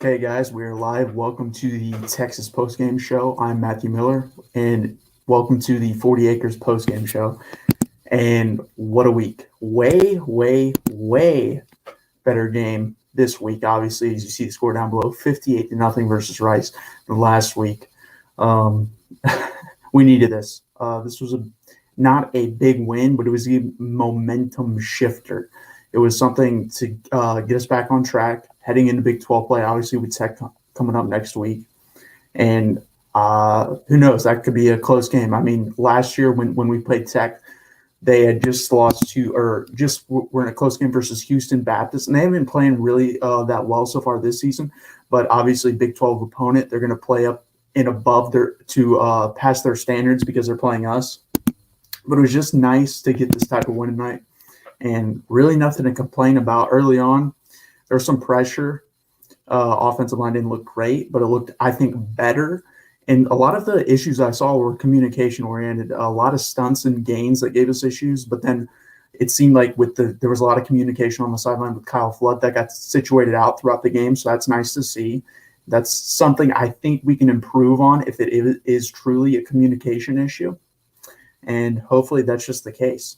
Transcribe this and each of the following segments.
Okay, guys, we are live. Welcome to the Texas postgame show. I'm Matthew Miller, and welcome to the 40 Acres postgame show. And what a week! Way better game this week. Obviously, as you see the score down below, 58-0 versus Rice. Last week, um, we needed this. This was not a big win, but it was a momentum shifter. It was something to get us back on track heading into Big 12 play, obviously with Tech coming up next week. And who knows, that could be a close game. I mean, last year when we played Tech, they had just lost to, or just were in a close game versus Houston Baptist, and they haven't been playing really that well so far this season. But obviously, Big 12 opponent, they're going to play up and above to pass their standards because they're playing us. But it was just nice to get this type of win tonight, and really nothing to complain about. Early on, there was some pressure. Offensive line didn't look great, but it looked, I think, better. And a lot of the issues I saw were communication oriented. A lot of stunts and gains that gave us issues, but then it seemed like there was a lot of communication on the sideline with Kyle Flood that got situated out throughout the game. So that's nice to see. That's something I think we can improve on if it is truly a communication issue. And hopefully that's just the case.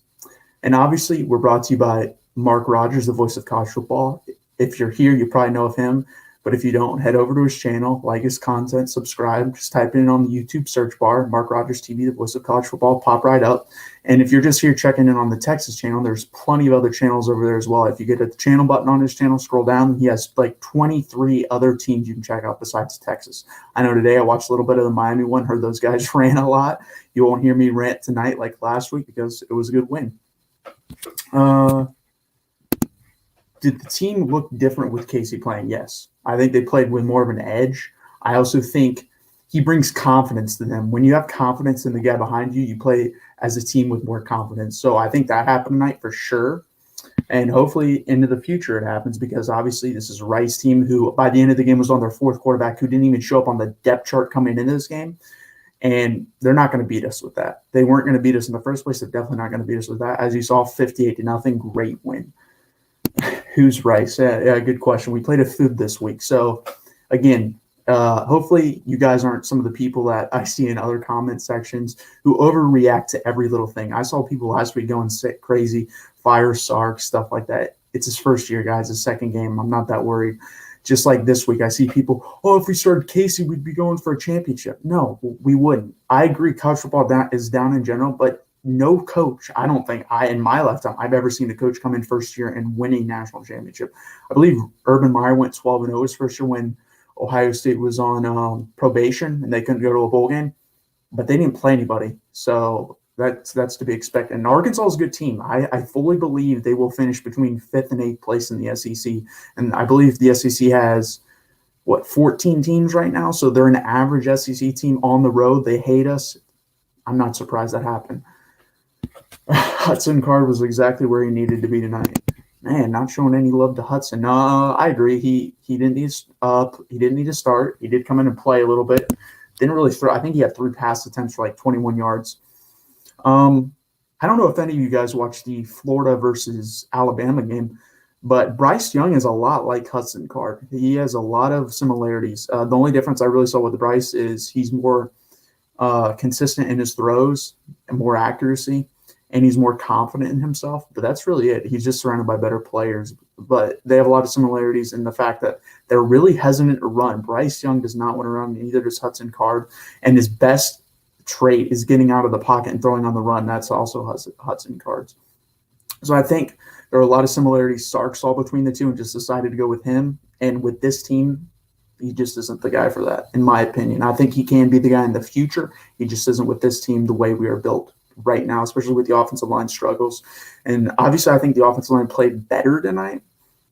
And obviously, we're brought to you by Mark Rogers, the voice of college football. If you're here, you probably know of him. But if you don't, head over to his channel, like his content, subscribe. Just type it in on the YouTube search bar, MarkRogersTV, the voice of college football, pop right up. And if you're just here checking in on the Texas channel, there's plenty of other channels over there as well. If you get a channel button on his channel, scroll down, he has like 23 other teams you can check out besides Texas. I know today I watched a little bit of the Miami one, heard those guys ran a lot. You won't hear me rant tonight like last week because it was a good win. Did the team look different with Casey playing? Yes. I think they played with more of an edge. I also think he brings confidence to them. When you have confidence in the guy behind you, you play as a team with more confidence. So I think that happened tonight for sure. And hopefully into the future it happens because obviously this is a Rice team who by the end of the game was on their fourth quarterback who didn't even show up on the depth chart coming into this game. And they're not going to beat us with that. They weren't going to beat us in the first place. They're definitely not going to beat us with that. As you saw, 58-0, great win. Who's Rice? Yeah, good question. We played a food this week. So, again, hopefully you guys aren't some of the people that I see in other comment sections who overreact to every little thing. I saw people last week going crazy, fire Sark, stuff like that. It's his first year, guys, his second game. I'm not that worried. Just like this week, I see people, if we started Casey, we'd be going for a championship. No, we wouldn't. I agree college football is down in general, but no coach, I don't think in my lifetime, I've ever seen a coach come in first year and win a national championship. I believe Urban Meyer went 12-0 his first year when Ohio State was on probation and they couldn't go to a bowl game, but they didn't play anybody. So that's to be expected. And Arkansas is a good team. I fully believe they will finish between 5th and 8th place in the SEC. And I believe the SEC has, 14 teams right now? So they're an average SEC team on the road. They hate us. I'm not surprised that happened. Hudson Card was exactly where he needed to be tonight. Man, not showing any love to Hudson. No, I agree. He didn't need to start. He did come in and play a little bit. Didn't really throw. I think he had 3 pass attempts for like 21 yards. I don't know if any of you guys watched the Florida versus Alabama game, but Bryce Young is a lot like Hudson Card. He has a lot of similarities. The only difference I really saw with Bryce is he's more consistent in his throws and more accuracy, and he's more confident in himself. But that's really it. He's just surrounded by better players. But they have a lot of similarities in the fact that they're really hesitant to run. Bryce Young does not want to run, neither does Hudson Card. And his best trait is getting out of the pocket and throwing on the run. That's also Hudson Card's. So I think there are a lot of similarities Sark saw between the two and just decided to go with him. And with this team, he just isn't the guy for that, in my opinion. I think he can be the guy in the future. He just isn't with this team the way we are built right now, especially with the offensive line struggles. And obviously I think the offensive line played better tonight,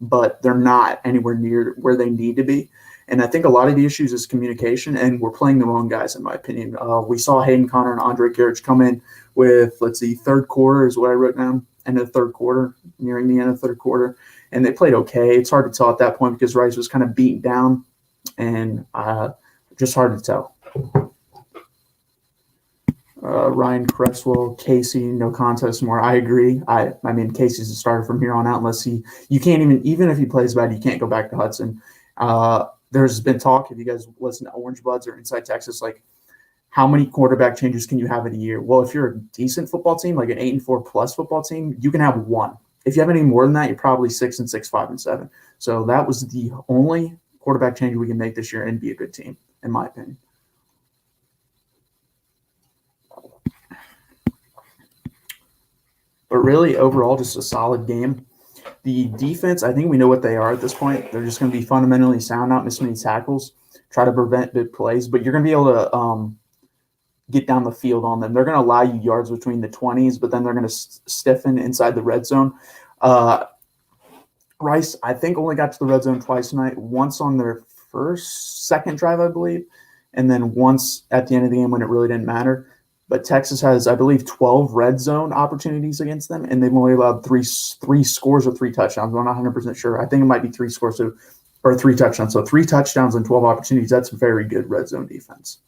but they're not anywhere near where they need to be. And I think a lot of the issues is communication, and we're playing the wrong guys, in my opinion. We saw Hayden Connor and Andre Garrett come in with, third quarter is what I wrote down, end of the third quarter, nearing the end of the third quarter. And they played okay. It's hard to tell at that point because Rice was kind of beaten down, and just hard to tell. Ryan Cresswell, Casey, no contest more. I agree. I mean, Casey's a starter from here on out unless you can't even if he plays bad, you can't go back to Hudson. there's been talk, if you guys listen to Orange Bloods or Inside Texas, like how many quarterback changes can you have in a year? Well, if you're a decent football team, like an 8-4 plus football team, you can have one. If you have any more than that, you're probably 6-6, 5-7. So that was the only quarterback change we can make this year and be a good team, in my opinion. But really, overall, just a solid game. The defense, I think we know what they are at this point. They're just going to be fundamentally sound, not miss many tackles, try to prevent big plays. But you're going to be able to get down the field on them. They're going to allow you yards between the 20s, but then they're going to stiffen inside the red zone. Rice, I think, only got to the red zone twice tonight, once on their second drive, I believe, and then once at the end of the game when it really didn't matter. But Texas has, I believe, 12 red zone opportunities against them, and they've only allowed three scores or 3 touchdowns. I'm not 100% sure. I think it might be 3 scores or 3 touchdowns. So 3 touchdowns and 12 opportunities, that's very good red zone defense.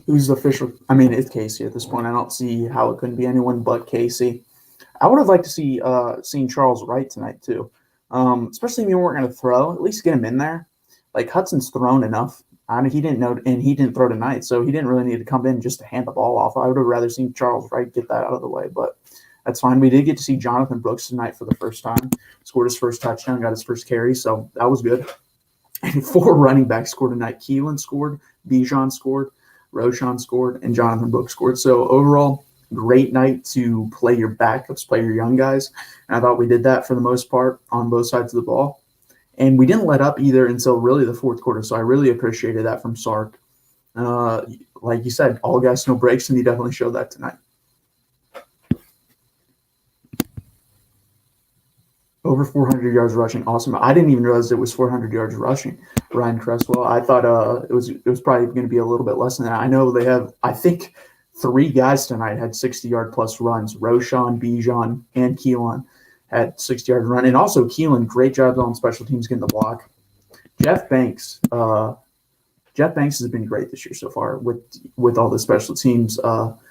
Who's the official? I mean, it's Casey at this point. I don't see how it couldn't be anyone but Casey. I would have liked to see seen Charles Wright tonight too, especially if you weren't going to throw. At least get him in there. Like Hudson's thrown enough. He didn't know, and he didn't throw tonight, so he didn't really need to come in just to hand the ball off. I would have rather seen Charles Wright get that out of the way, but that's fine. We did get to see Jonathan Brooks tonight for the first time. Scored his first touchdown, got his first carry, so that was good. And 4 running backs scored tonight. Keelan scored, Bijan scored, Roshan scored, and Jonathan Brooks scored. So overall, great night to play your backups, play your young guys. And I thought we did that for the most part on both sides of the ball. And we didn't let up either until really the fourth quarter. So I really appreciated that from Sark. Like you said, all gas, no breaks, and he definitely showed that tonight. Over 400 yards rushing, awesome. I didn't even realize it was 400 yards rushing. Ryan Cresswell. I thought it was probably going to be a little bit less than that. I know they have, I think, 3 guys tonight had 60-yard plus runs. Roshan, Bijan, and Keelan had 60-yard run. And also Keelan, great job on special teams getting the block. Jeff Banks has been great this year so far with all the special teams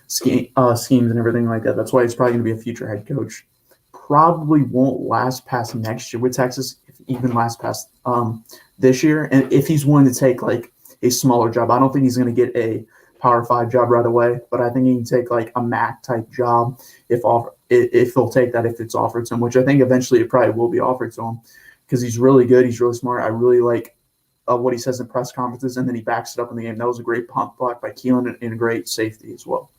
schemes and everything like that. That's why he's probably going to be a future head coach. Probably won't last past next year with Texas, if even last past this year. And if he's willing to take like a smaller job, I don't think he's going to get a Power 5 job right away, but I think he can take like a MAC type job if he'll take that if it's offered to him, which I think eventually it probably will be offered to him because he's really good. He's really smart. I really like what he says in press conferences, and then he backs it up in the game. That was a great punt block by Keelan and a great safety as well.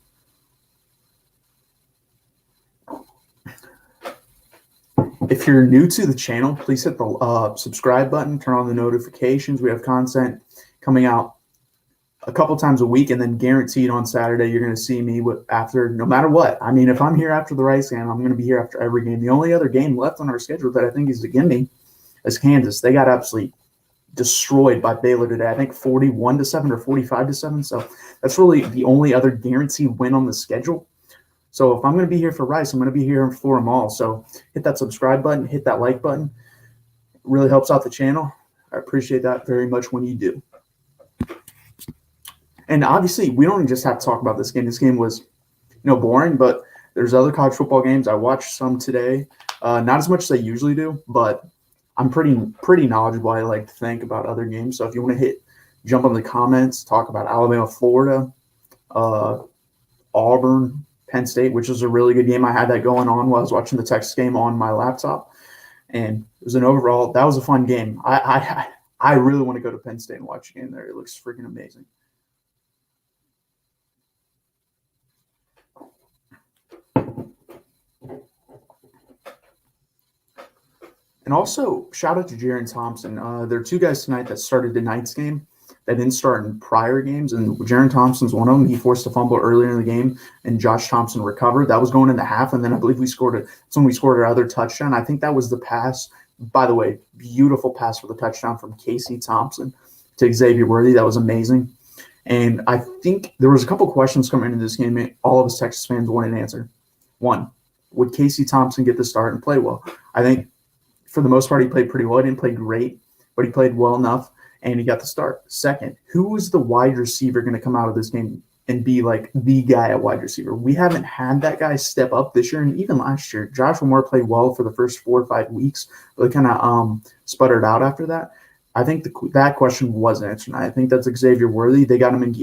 If you're new to the channel, please hit the subscribe button, turn on the notifications. We have content coming out a couple times a week, and then guaranteed on Saturday you're going to see me after no matter what. I mean, if I'm here after the Rice game, I'm going to be here after every game. The only other game left on our schedule that I think is a gimme is Kansas. They got absolutely destroyed by Baylor today. I think 41-7 or 45-7. So that's really the only other guaranteed win on the schedule. So if I'm going to be here for Rice, I'm going to be here for them all. So hit that subscribe button, hit that like button. It really helps out the channel. I appreciate that very much when you do. And obviously, we don't just have to talk about this game. This game was, boring, but there's other college football games. I watched some today. Not as much as I usually do, but I'm pretty knowledgeable. I like to think about other games. So if you want to jump on the comments, talk about Alabama, Florida, Auburn, Penn State, which was a really good game. I had that going on while I was watching the Texas game on my laptop, and it was that was a fun game. I really want to go to Penn State and watch a game there. It looks freaking amazing. And also, shout out to Jaron Thompson. There are 2 guys tonight that started tonight's game that didn't start in prior games, and Jaron Thompson's one of them. He forced a fumble earlier in the game, and Josh Thompson recovered. That was going into half, and then I believe that's when we scored our other touchdown. I think that was the pass. By the way, beautiful pass for the touchdown from Casey Thompson to Xavier Worthy. That was amazing. And I think there was a couple questions coming into this game all of us Texas fans wanted an answer. 1, would Casey Thompson get the start and play well? I think for the most part, he played pretty well. He didn't play great, but he played well enough, and he got the start. 2nd, who was the wide receiver going to come out of this game and be like the guy at wide receiver. We haven't had that guy step up this year, and even last year, Joshua Moore played well for the first 4 or 5 weeks, but kind of sputtered out after that. I think that question was answered. I think that's Xavier Worthy. They got him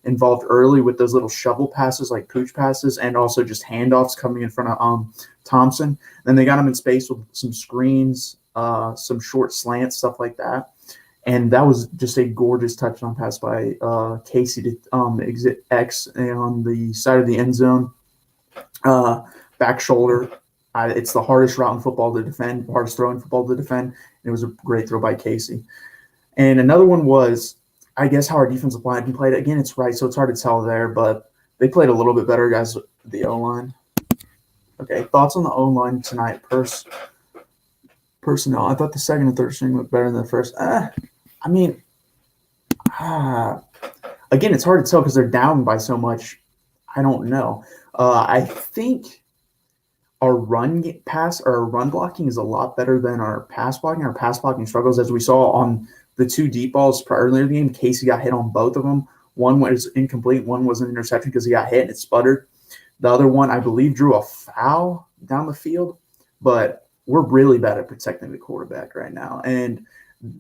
involved early with those little shovel passes, like pooch passes, and also just handoffs coming in front of Thompson. Then they got him in space with some screens, some short slants, stuff like that. And that was just a gorgeous touchdown pass by Casey to exit X on the side of the end zone, back shoulder. It's the hardest route in football to defend, hardest throw in football to defend. And it was a great throw by Casey. And another one was, I guess, how our defensive line played. Again, it's right, so it's hard to tell there, but they played a little bit better, guys, the O-line. Okay, thoughts on the O-line tonight? Personnel. I thought the second and third string looked better than the first. Again, it's hard to tell because they're down by so much. I don't know. I think our run blocking is a lot better than our pass blocking. Our pass blocking struggles, as we saw on the 2 deep balls earlier in the game. Casey got hit on both of them. One was incomplete. One was an interception because he got hit and it sputtered. The other one, I believe, drew a foul down the field. But we're really bad at protecting the quarterback right now. And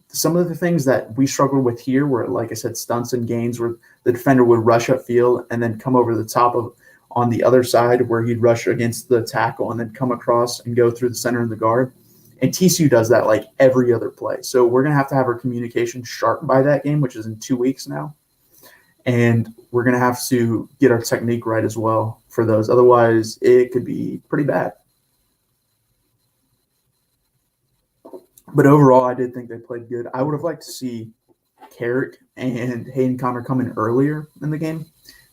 some of the things that we struggled with here were, like I said, stunts and gains where the defender would rush upfield and then come over the top of on the other side where he'd rush against the tackle and then come across and go through the center of the guard. And TCU does that like every other play. So we're going to have our communication sharp by that game, which is in 2 weeks now. And we're going to have to get our technique right as well for those. Otherwise, it could be pretty bad. But overall, I did think they played good. I would have liked to see Carrick and Hayden Connor come in earlier in the game.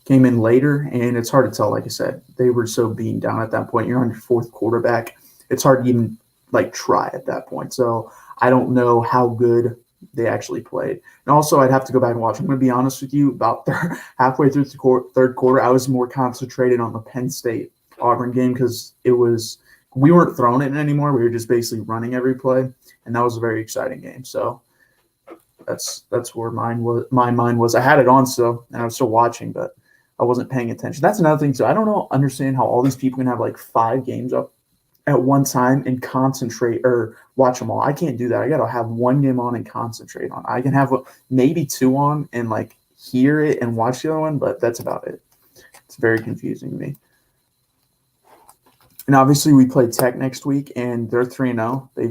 Came in later, and it's hard to tell. Like I said, they were so beaten down at that point. You're on your 4th quarterback. It's hard to even try at that point. So I don't know how good they actually played. And also, I'd have to go back and watch. I'm going to be honest with you. About halfway through the third quarter, I was more concentrated on the Penn State Auburn game because we weren't throwing it anymore. We were just basically running every play, and that was a very exciting game. So that's where my mind was. I had it on still, and I was still watching, but I wasn't paying attention. That's another thing too. I don't understand how all these people can have 5 games up at one time and concentrate or watch them all. I can't do that. I got to have 1 game on and concentrate on. I can have maybe 2 on and hear it and watch the other one, but that's about it. It's very confusing to me. And obviously we play Tech next week, and they're 3-0. They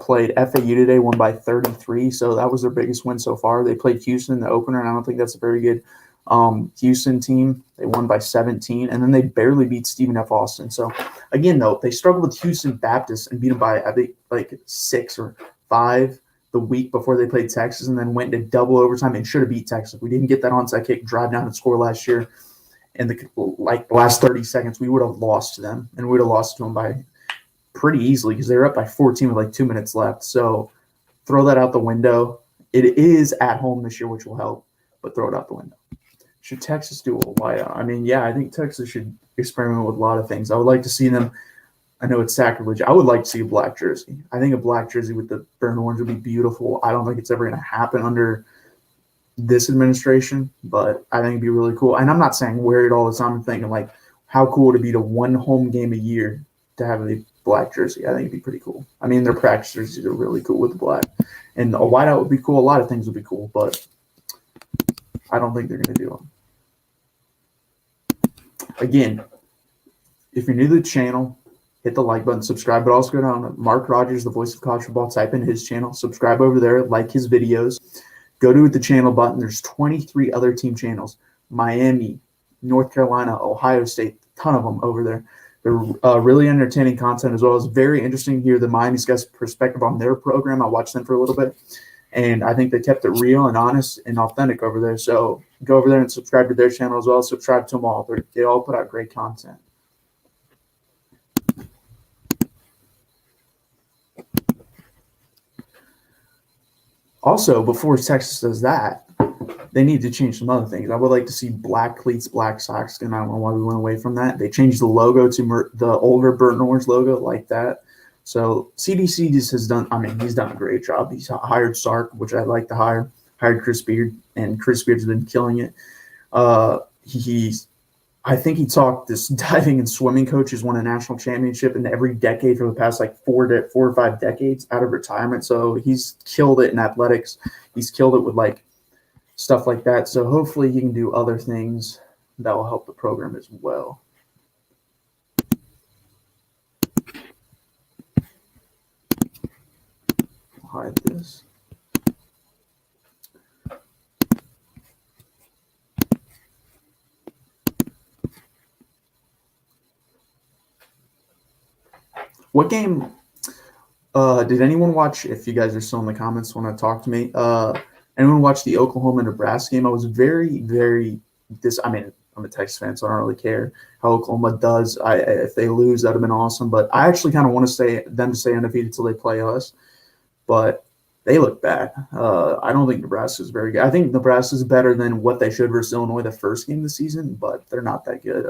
played FAU today, won by 33, so that was their biggest win so far. They played Houston in the opener, and I don't think that's a very good Houston team. They won by 17, and then they barely beat Stephen F. Austin. So, again, though, they struggled with Houston Baptist and beat them by, I think, 6 or 5 the week before they played Texas, and then went into double overtime and should have beat Texas. We didn't get that onside kick, drive down and score last year. In the last 30 seconds, we would have lost to them, and we would have lost to them by pretty easily because they were up by 14 with 2 minutes left. So throw that out the window. It is at home this year, which will help, but throw it out the window. Should Texas do a whiteout? I mean, yeah, I think Texas should experiment with a lot of things. I would like to see them. I know it's sacrilege. I would like to see a black jersey. I think a black jersey with the burnt orange would be beautiful. I don't think it's ever going to happen under this administration, but I think it'd be really cool. And I'm not saying wear it all the time. I'm thinking how cool would it be to 1 home game a year to have a black jersey? I think it'd be pretty cool. I mean, their practice jerseys are really cool with the black, and a whiteout would be cool. A lot of things would be cool, but I don't think they're going to do them. Again, if you're new to the channel, hit the like button, subscribe, but also go down to Mark Rogers, the voice of college football, type in his channel, subscribe over there, like his videos. Go to the channel button. There's 23 other team channels. Miami, North Carolina, Ohio State, a ton of them over there. They're really entertaining content as well. It's very interesting to hear the Miami's guys' perspective on their program. I watched them for a little bit, and I think they kept it real and honest and authentic over there. So go over there and subscribe to their channel as well. Subscribe to them all. They all put out great content. Also, before Texas does that, they need to change some other things. I would like to see black cleats, black socks, and I don't know why we went away from that. They changed the logo to the older burnt orange logo like that. So CDC just has done – I mean, he's done a great job. He's hired Sark, which I'd like to hire, hired Chris Beard, and Chris Beard's been killing it. I think he talked this diving and swimming coach has won a national championship in every decade for the past like 4 or 5 decades out of retirement. So he's killed it in athletics. He's killed it with like stuff like that. So hopefully he can do other things that will help the program as well. I'll hide this. What game did anyone watch? If you guys are still in the comments, want to talk to me. Anyone watch the Oklahoma-Nebraska game? I was very, very I mean, I'm a Texas fan, so I don't really care how Oklahoma does. If they lose, that would have been awesome. But I actually kind of want them to stay undefeated until they play us. But they look bad. I don't think Nebraska is very good. I think Nebraska is better than what they should versus Illinois the first game of the season, but they're not that good.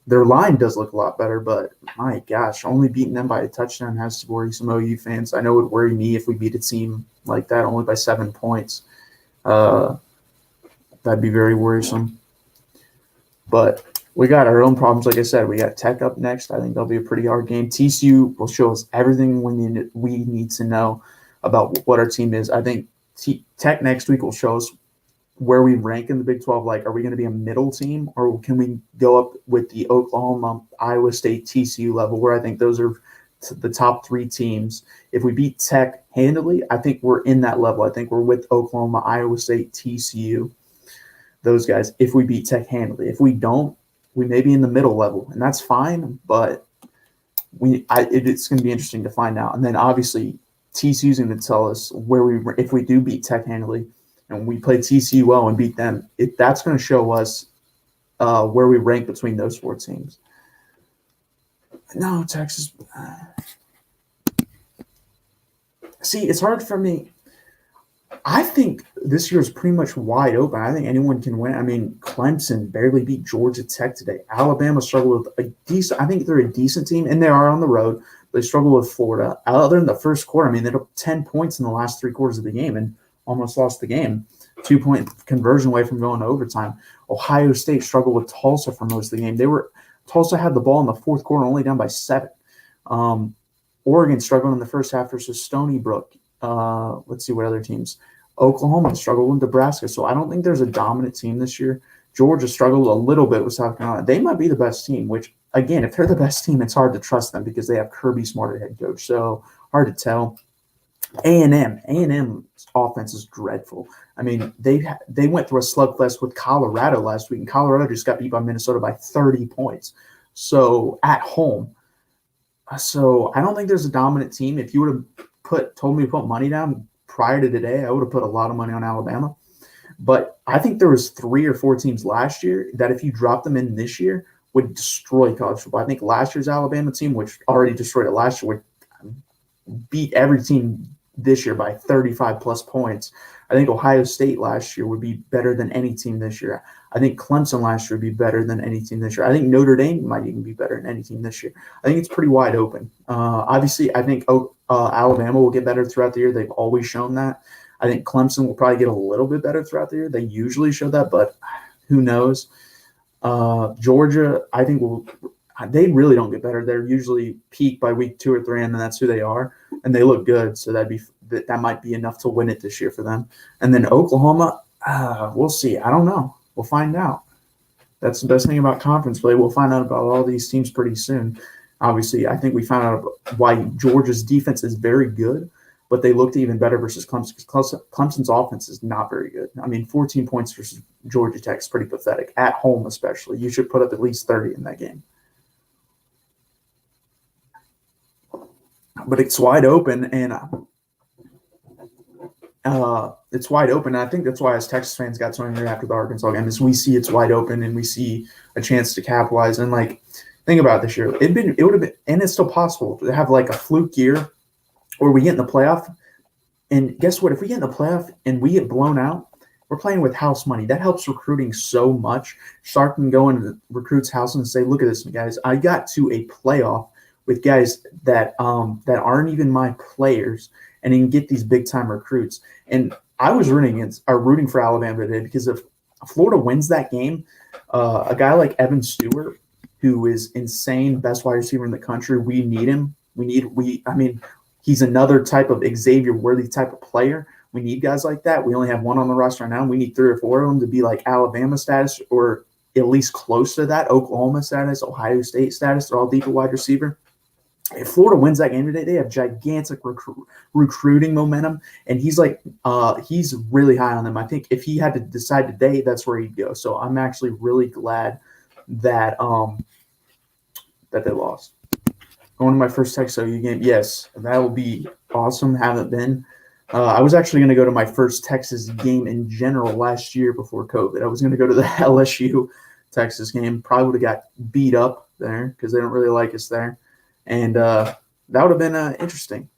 Their line does look a lot better, but my gosh, only beating them by a touchdown has to worry some OU fans. I know it would worry me if we beat a team like that only by 7 points. That'd be very worrisome. But we got our own problems. Like I said, we got Tech up next. I think that'll be a pretty hard game. TCU will show us everything we need to know about what our team is. I think Tech next week will show us where we rank in the Big 12. Like, are we going to be a middle team, or can we go up with the Oklahoma, Iowa State, TCU level, where I think those are the top 3 teams? If we beat Tech handily, I think we're in that level. I think we're with Oklahoma, Iowa State, TCU, those guys, if we beat Tech handily. If we don't, we may be in the middle level, and that's fine, but it's going to be interesting to find out. And then, obviously, TCU's going to tell us if we do beat Tech handily, and we play TCU well and beat them, that's going to show us where we rank between those 4 teams. No, Texas. See, it's hard for me. I think this year is pretty much wide open. I think anyone can win. I mean, Clemson barely beat Georgia Tech today. Alabama struggled with a decent – I think they're a decent team, and they are on the road. They struggle with Florida. Other than the first quarter, I mean, they took 10 points in the last 3 quarters of the game and almost lost the game. 2-point conversion away from going to overtime. Ohio State struggled with Tulsa for most of the game. Tulsa had the ball in the fourth quarter, only down by 7. Oregon struggled in the first half versus Stony Brook. Let's see what other teams. Oklahoma struggled with Nebraska. So I don't think there's a dominant team this year. Georgia struggled a little bit with South Carolina. They might be the best team, which, again, if they're the best team, it's hard to trust them because they have Kirby Smart at head coach. So hard to tell. A&M's offense is dreadful. I mean, they went through a slugfest with Colorado last week, and Colorado just got beat by Minnesota by 30 points. So at home. So I don't think there's a dominant team. If you would have told me to put money down prior to today, I would have put a lot of money on Alabama. But I think there was 3 or 4 teams last year that if you drop them in this year would destroy college football. I think last year's Alabama team, which already destroyed it last year, would beat every team this year by 35-plus points. I think Ohio State last year would be better than any team this year. I think Clemson last year would be better than any team this year. I think Notre Dame might even be better than any team this year. I think it's pretty wide open. Obviously, I think Alabama will get better throughout the year. They've always shown that. I think Clemson will probably get a little bit better throughout the year. They usually show that, but who knows? Georgia, I think they really don't get better. They're usually peak by week 2 or 3, and then that's who they are, and they look good. So that might be enough to win it this year for them. And then Oklahoma, we'll see. I don't know. We'll find out. That's the best thing about conference play. We'll find out about all these teams pretty soon. Obviously, I think we found out why Georgia's defense is very good, but they looked even better versus Clemson because Clemson's offense is not very good. I mean, 14 points versus Georgia Tech is pretty pathetic, at home especially. You should put up at least 30 in that game. But it's wide open, and it's wide open. And I think that's why, as Texas fans, got so angry after the Arkansas game, is we see it's wide open and we see a chance to capitalize. And think about it this year. It would have been, and it's still possible to have a fluke year, or we get in the playoff. And guess what? If we get in the playoff and we get blown out, we're playing with house money. That helps recruiting so much. Sark can go into the recruit's house and say, "Look at this, guys. I got to a playoff with guys that aren't even my players, and then get these big time recruits." And I was rooting for Alabama today because of Florida wins that game, a guy like Evan Stewart, who is insane, best wide receiver in the country, we need him. I mean, he's another type of Xavier Worthy type of player. We need guys like that. We only have one on the roster right now. We need 3 or 4 of them to be like Alabama status or at least close to that, Oklahoma status, Ohio State status. They're all deep at wide receiver. If Florida wins that game today, they have gigantic recruiting momentum, and he's really high on them. I think if he had to decide today, that's where he'd go. So I'm actually really glad that that they lost. Going to my first Texas OU game, yes, that will be awesome. Haven't been. I was actually going to go to my first Texas game in general last year before COVID. I was going to go to the LSU Texas game. Probably would have got beat up there because they don't really like us there. And that would have been interesting.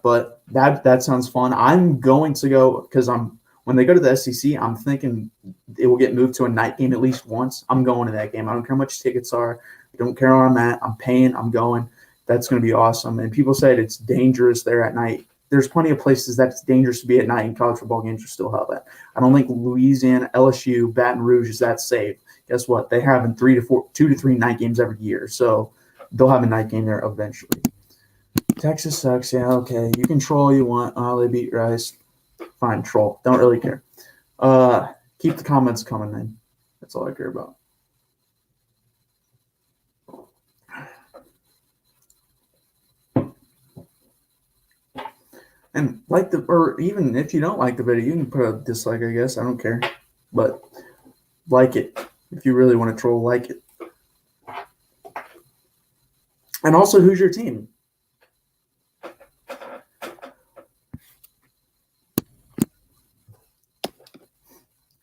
But that sounds fun. I'm going to go because when they go to the SEC, I'm thinking it will get moved to a night game at least once. I'm going to that game. I don't care how much tickets are. I don't care where I'm at. I'm paying. I'm going. That's going to be awesome. And people said it's dangerous there at night. There's plenty of places that's dangerous to be at night, and college football games are still held at. I don't think Louisiana, LSU, Baton Rouge is that safe. Guess what? They have 2 to 3 night games every year. So they'll have a night game there eventually. Texas sucks. Yeah, okay. You can troll all you want. Oh, they beat Rice. Fine, troll. Don't really care. Keep the comments coming, man. That's all I care about. And or even if you don't like the video, you can put a dislike, I guess. I don't care. But like it. If you really want to troll, like it. And also, who's your team?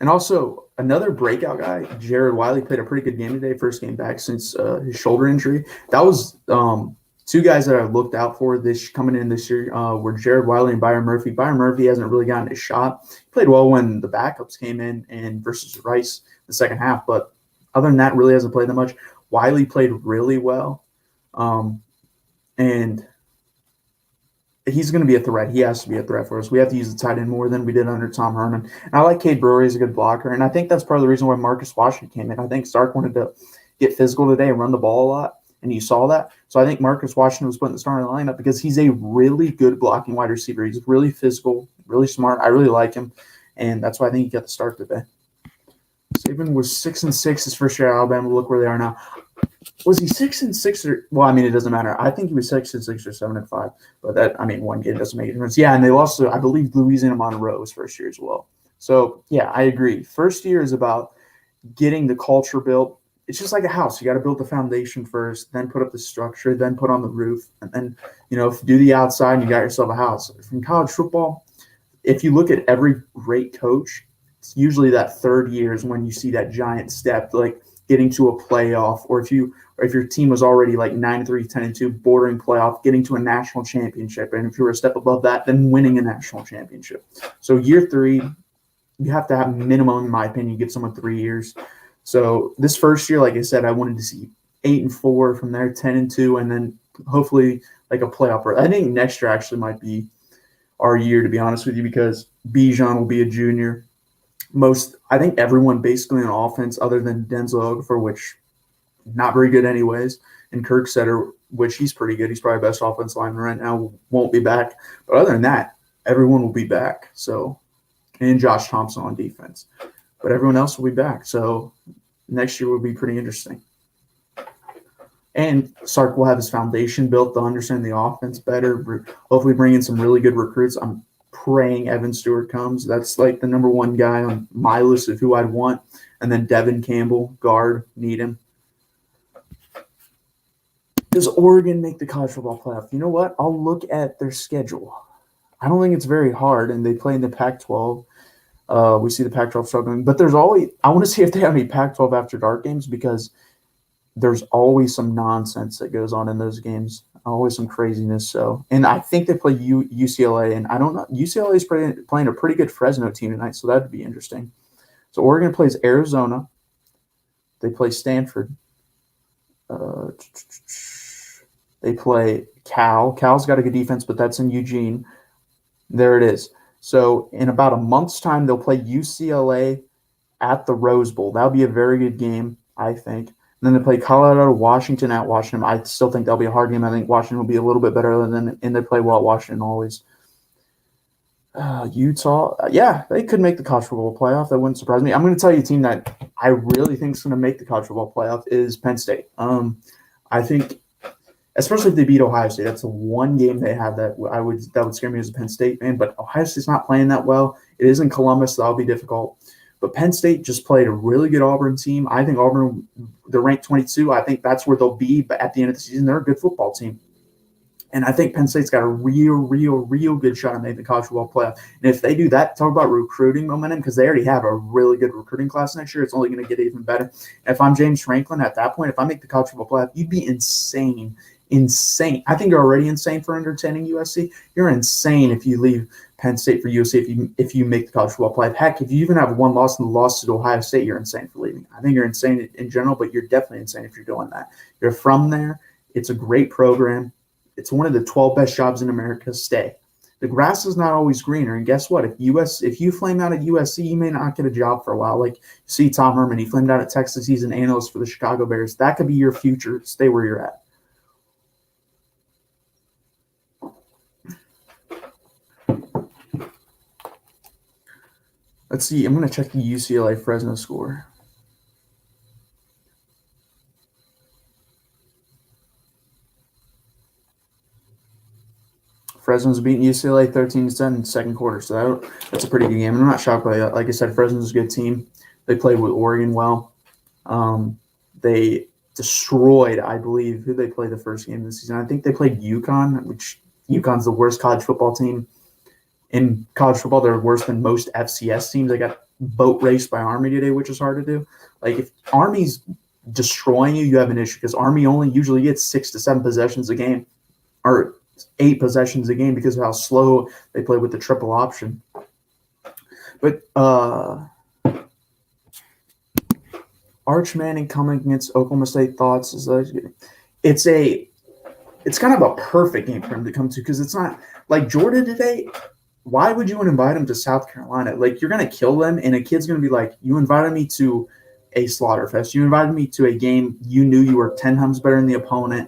And also, another breakout guy, Jared Wiley, played a pretty good game today. First game back since his shoulder injury. That was 2 guys that I looked out for coming in this year were Jared Wiley and Byron Murphy. Byron Murphy hasn't really gotten a shot. He played well when the backups came in and versus Rice the second half, but other than that, really hasn't played that much. Wiley played really well, and he's going to be a threat. He has to be a threat for us. We have to use the tight end more than we did under Tom Herman. And I like Cade Brewer. He's a good blocker, and I think that's part of the reason why Marcus Washington came in. I think Stark wanted to get physical today and run the ball a lot. And you saw that. So I think Marcus Washington was put in the starting lineup because he's a really good blocking wide receiver. He's really physical, really smart. I really like him. And that's why I think he got the start today. Saban was 6-6 his first year at Alabama. Look where they are now. Was he 6-6 or – well, I mean, it doesn't matter. I think he was 6-6 or 7-5. But that – I mean, one game doesn't make a difference. Yeah, and they lost to, I believe, Louisiana Monroe his first year as well. So, yeah, I agree. First year is about getting the culture built. It's just like a house. You got to build the foundation first, then put up the structure, then put on the roof, and then, do the outside, and you got yourself a house. From college football, if you look at every great coach, it's usually that third year is when you see that giant step, like getting to a playoff, or if your team was already like 9-3, 10-2, bordering playoff, getting to a national championship, and if you were a step above that, then winning a national championship. So year 3, you have to have minimum, in my opinion, give someone 3 years. So this first year, like I said, I wanted to see 8-4 from there, 10-2, and then hopefully like a playoff. I think next year actually might be our year, to be honest with you, because Bijan will be a junior. I think everyone basically on offense, other than Denzel Okafor, which not very good anyways, and Kirk Setter, which he's pretty good. He's probably best offensive lineman right now. Won't be back, but other than that, everyone will be back. So, and Josh Thompson on defense. But everyone else will be back. So next year will be pretty interesting. And Sark will have his foundation built to understand the offense better. Hopefully bring in some really good recruits. I'm praying Evan Stewart comes. That's like the number 1 guy on my list of who I'd want. And then Devin Campbell, guard, need him. Does Oregon make the college football playoff? You know what? I'll look at their schedule. I don't think it's very hard, and they play in the Pac-12. We see the Pac-12 struggling, but there's always – I want to see if they have any Pac-12 after dark games because there's always some nonsense that goes on in those games, always some craziness. So, and I think they play UCLA, and I don't know – UCLA is playing a pretty good Fresno team tonight, so that would be interesting. So Oregon plays Arizona. They play Stanford. They play Cal. Cal's got a good defense, but that's in Eugene. There it is. So in about a month's time, they'll play UCLA at the Rose Bowl. That'll be a very good game, I think. And then they play Colorado, Washington at Washington. I still think that'll be a hard game. I think Washington will be a little bit better than, and they play well at Washington always. Utah, yeah, they could make the college football playoff. That wouldn't surprise me. I'm going to tell you a team that I really think is going to make the college football playoff is Penn State. I think, especially if they beat Ohio State, that's the one game they have that would scare me as a Penn State fan. But Ohio State's not playing that well. It is in Columbus, so that'll be difficult. But Penn State just played a really good Auburn team. I think Auburn, they're ranked 22. I think that's where they'll be. But at the end of the season, they're a good football team. And I think Penn State's got a real good shot at making the college football playoff. And if they do that, talk about recruiting momentum, because they already have a really good recruiting class next year. It's only going to get even better. And if I'm James Franklin at that point, if I make the college football playoff, you'd be insane. I think you're already insane for entertaining USC. You're insane if you leave Penn State for USC if you make the college football playoff. Heck, if you even have one loss and the loss to Ohio State, you're insane for leaving. I think you're insane in general, but you're definitely insane if you're doing that. You're from there. It's a great program. It's one of the 12 best jobs in America. Stay. The grass is not always greener, and guess what? If you flame out at USC, you may not get a job for a while. Like, see Tom Herman, he flamed out at Texas. He's an analyst for the Chicago Bears. That could be your future. Stay where you're at. Let's see. I'm going to check the UCLA Fresno score. Fresno's beating UCLA 13-10 in the second quarter, so that's a pretty good game. And I'm not shocked by that. Like I said, Fresno's a good team. They played with Oregon well. They destroyed, I believe, who they played the first game of the season. I think they played UConn, which UConn's the worst college football team. In college football, they're worse than most FCS teams. They got boat raced by Army today, which is hard to do. Like, if Army's destroying you, you have an issue, because Army only usually gets 6 to 7 possessions a game, or 8 possessions a game, because of how slow they play with the triple option. But Arch Manning coming against Oklahoma State, thoughts? It's kind of a perfect game for him to come to, because it's not like Georgia today. Why would you invite him to South Carolina? Like, you're going to kill them, and a kid's going to be like, you invited me to a slaughterfest. You invited me to a game you knew you were 10 times better than the opponent,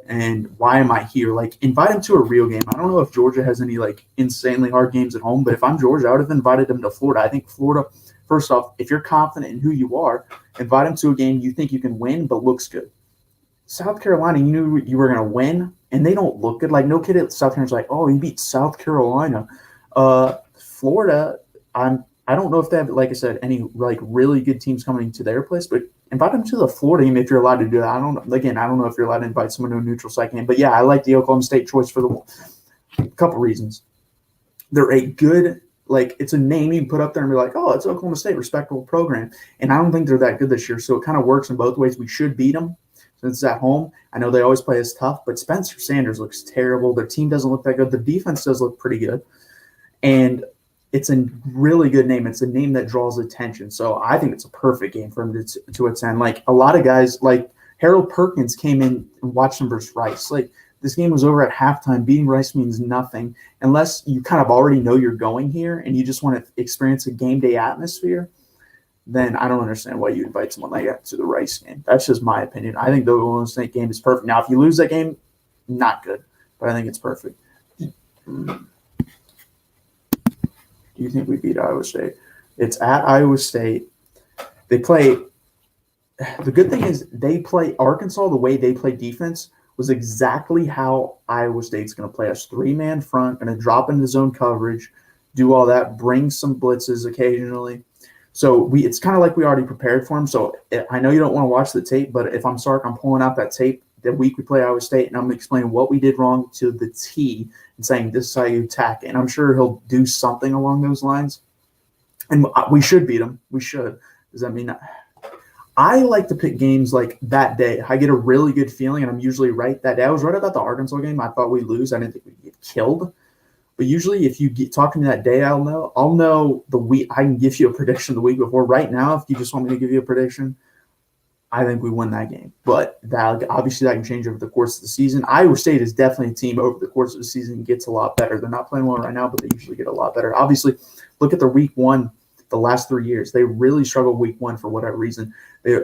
and why am I here? Like, invite him to a real game. I don't know if Georgia has any, like, insanely hard games at home, but if I'm Georgia, I would have invited him to Florida. I think Florida, first off, if you're confident in who you are, invite him to a game you think you can win but looks good. South Carolina, you knew you were going to win, and they don't look good. Like, no kid at South Carolina's like, oh, he beat South Carolina. Florida, I don't know if they have, like I said, any like really good teams coming to their place, but invite them to the Florida game if you're allowed to do that. I don't know if you're allowed to invite someone to a neutral site game, but yeah, I like the Oklahoma State choice for a couple reasons. They're a good, like, it's a name you can put up there and be like, oh, it's Oklahoma State, respectable program, and I don't think they're that good this year, so it kind of works in both ways. We should beat them since it's at home. I know they always play us tough, but Spencer Sanders looks terrible. Their team doesn't look that good. The defense does look pretty good. And it's a really good name. It's a name that draws attention. So I think it's a perfect game for him to attend. Like, a lot of guys, like Harold Perkins came in and watched him versus Rice. Like, this game was over at halftime. Beating Rice means nothing unless you kind of already know you're going here and you just want to experience a game day atmosphere. Then I don't understand why you invite someone like that to the Rice game. That's just my opinion. I think the Oklahoma State game is perfect. Now, if you lose that game, not good, but I think it's perfect. Do you think we beat Iowa State? It's at Iowa State. They play – the good thing is they play – Arkansas, the way they play defense was exactly how Iowa State's going to play us. 3-man front, going to drop into zone coverage, do all that, bring some blitzes occasionally. So it's kind of like we already prepared for them. So I know you don't want to watch the tape, but if I'm Sark, I'm pulling out that tape the week we play Iowa State, and I'm explaining what we did wrong to the T and saying this is how you attack. And I'm sure he'll do something along those lines. And we should beat him. We should. Does that mean I like to pick games like that day? I get a really good feeling, and I'm usually right that day. I was right about the Arkansas game. I thought we'd lose. I didn't think we'd get killed. But usually if you talk to me that day, I'll know the week. I can give you a prediction the week before. Right now, if you just want me to give you a prediction, I think we win that game. But obviously that can change over the course of the season. Iowa State is definitely a team over the course of the season gets a lot better. They're not playing well right now, but they usually get a lot better. Obviously, look at their week 1 the last 3 years. They really struggled week 1 for whatever reason. They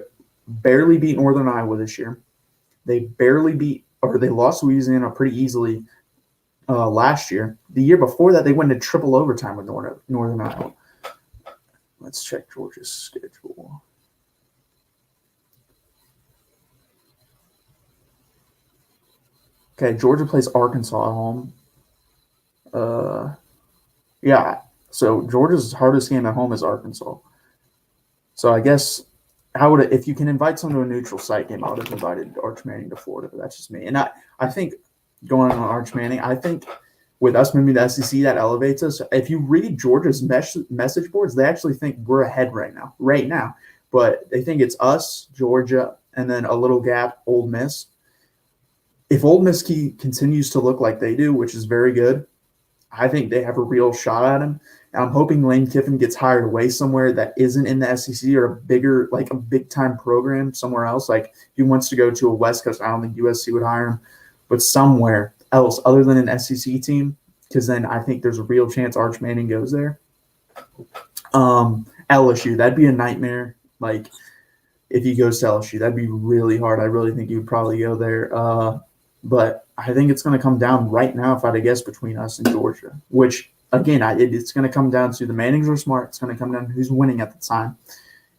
barely beat Northern Iowa this year. They lost Louisiana pretty easily last year. The year before that, they went into triple overtime with Northern Iowa. Let's check Georgia's schedule. Okay, Georgia plays Arkansas at home. Yeah, so Georgia's hardest game at home is Arkansas. So I guess if you can invite someone to a neutral site game, I would have invited Arch Manning to Florida, but that's just me. And I think going on Arch Manning, I think with us moving to the SEC, that elevates us. If you read Georgia's message boards, they actually think we're ahead right now. But they think it's us, Georgia, and then a little gap, Ole Miss. If Ole Miss continues to look like they do, which is very good, I think they have a real shot at him. And I'm hoping Lane Kiffin gets hired away somewhere that isn't in the SEC or a big-time program somewhere else. Like he wants to go to a West Coast. I don't think USC would hire him, but somewhere else other than an SEC team, because then I think there's a real chance Arch Manning goes there. LSU, that'd be a nightmare. Like if he goes to LSU, that'd be really hard. I really think he would probably go there. But I think it's going to come down right now, if I had to guess, between us and Georgia, which, again, it's going to come down to the Mannings are smart. It's going to come down to who's winning at the time.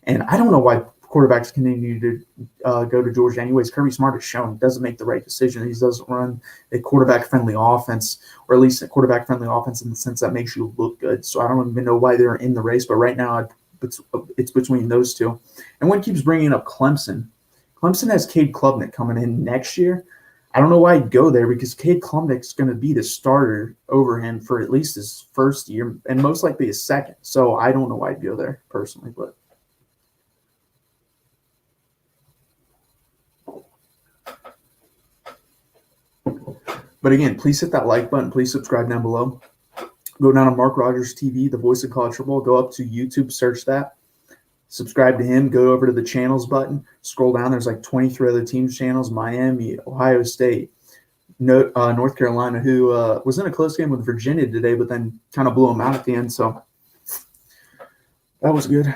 And I don't know why quarterbacks continue to go to Georgia anyways. Kirby Smart has shown he doesn't make the right decision. He doesn't run a quarterback-friendly offense, or at least a quarterback-friendly offense in the sense that makes you look good. So I don't even know why they're in the race. But right now it's between those two. And one keeps bringing up Clemson. Clemson has Cade Klubnik coming in next year. I don't know why he'd go there because Cade Klubnik's going to be the starter over him for at least his first year and most likely his second. So I don't know why he'd go there personally. But again, please hit that like button. Please subscribe down below. Go down to MarkRogersTV, the voice of college football. Go up to YouTube, search that. Subscribe to him. Go over to the channels button. Scroll down. There's like 23 other teams' channels. Miami, Ohio State, North Carolina, who was in a close game with Virginia today, but then kind of blew them out at the end. So that was good.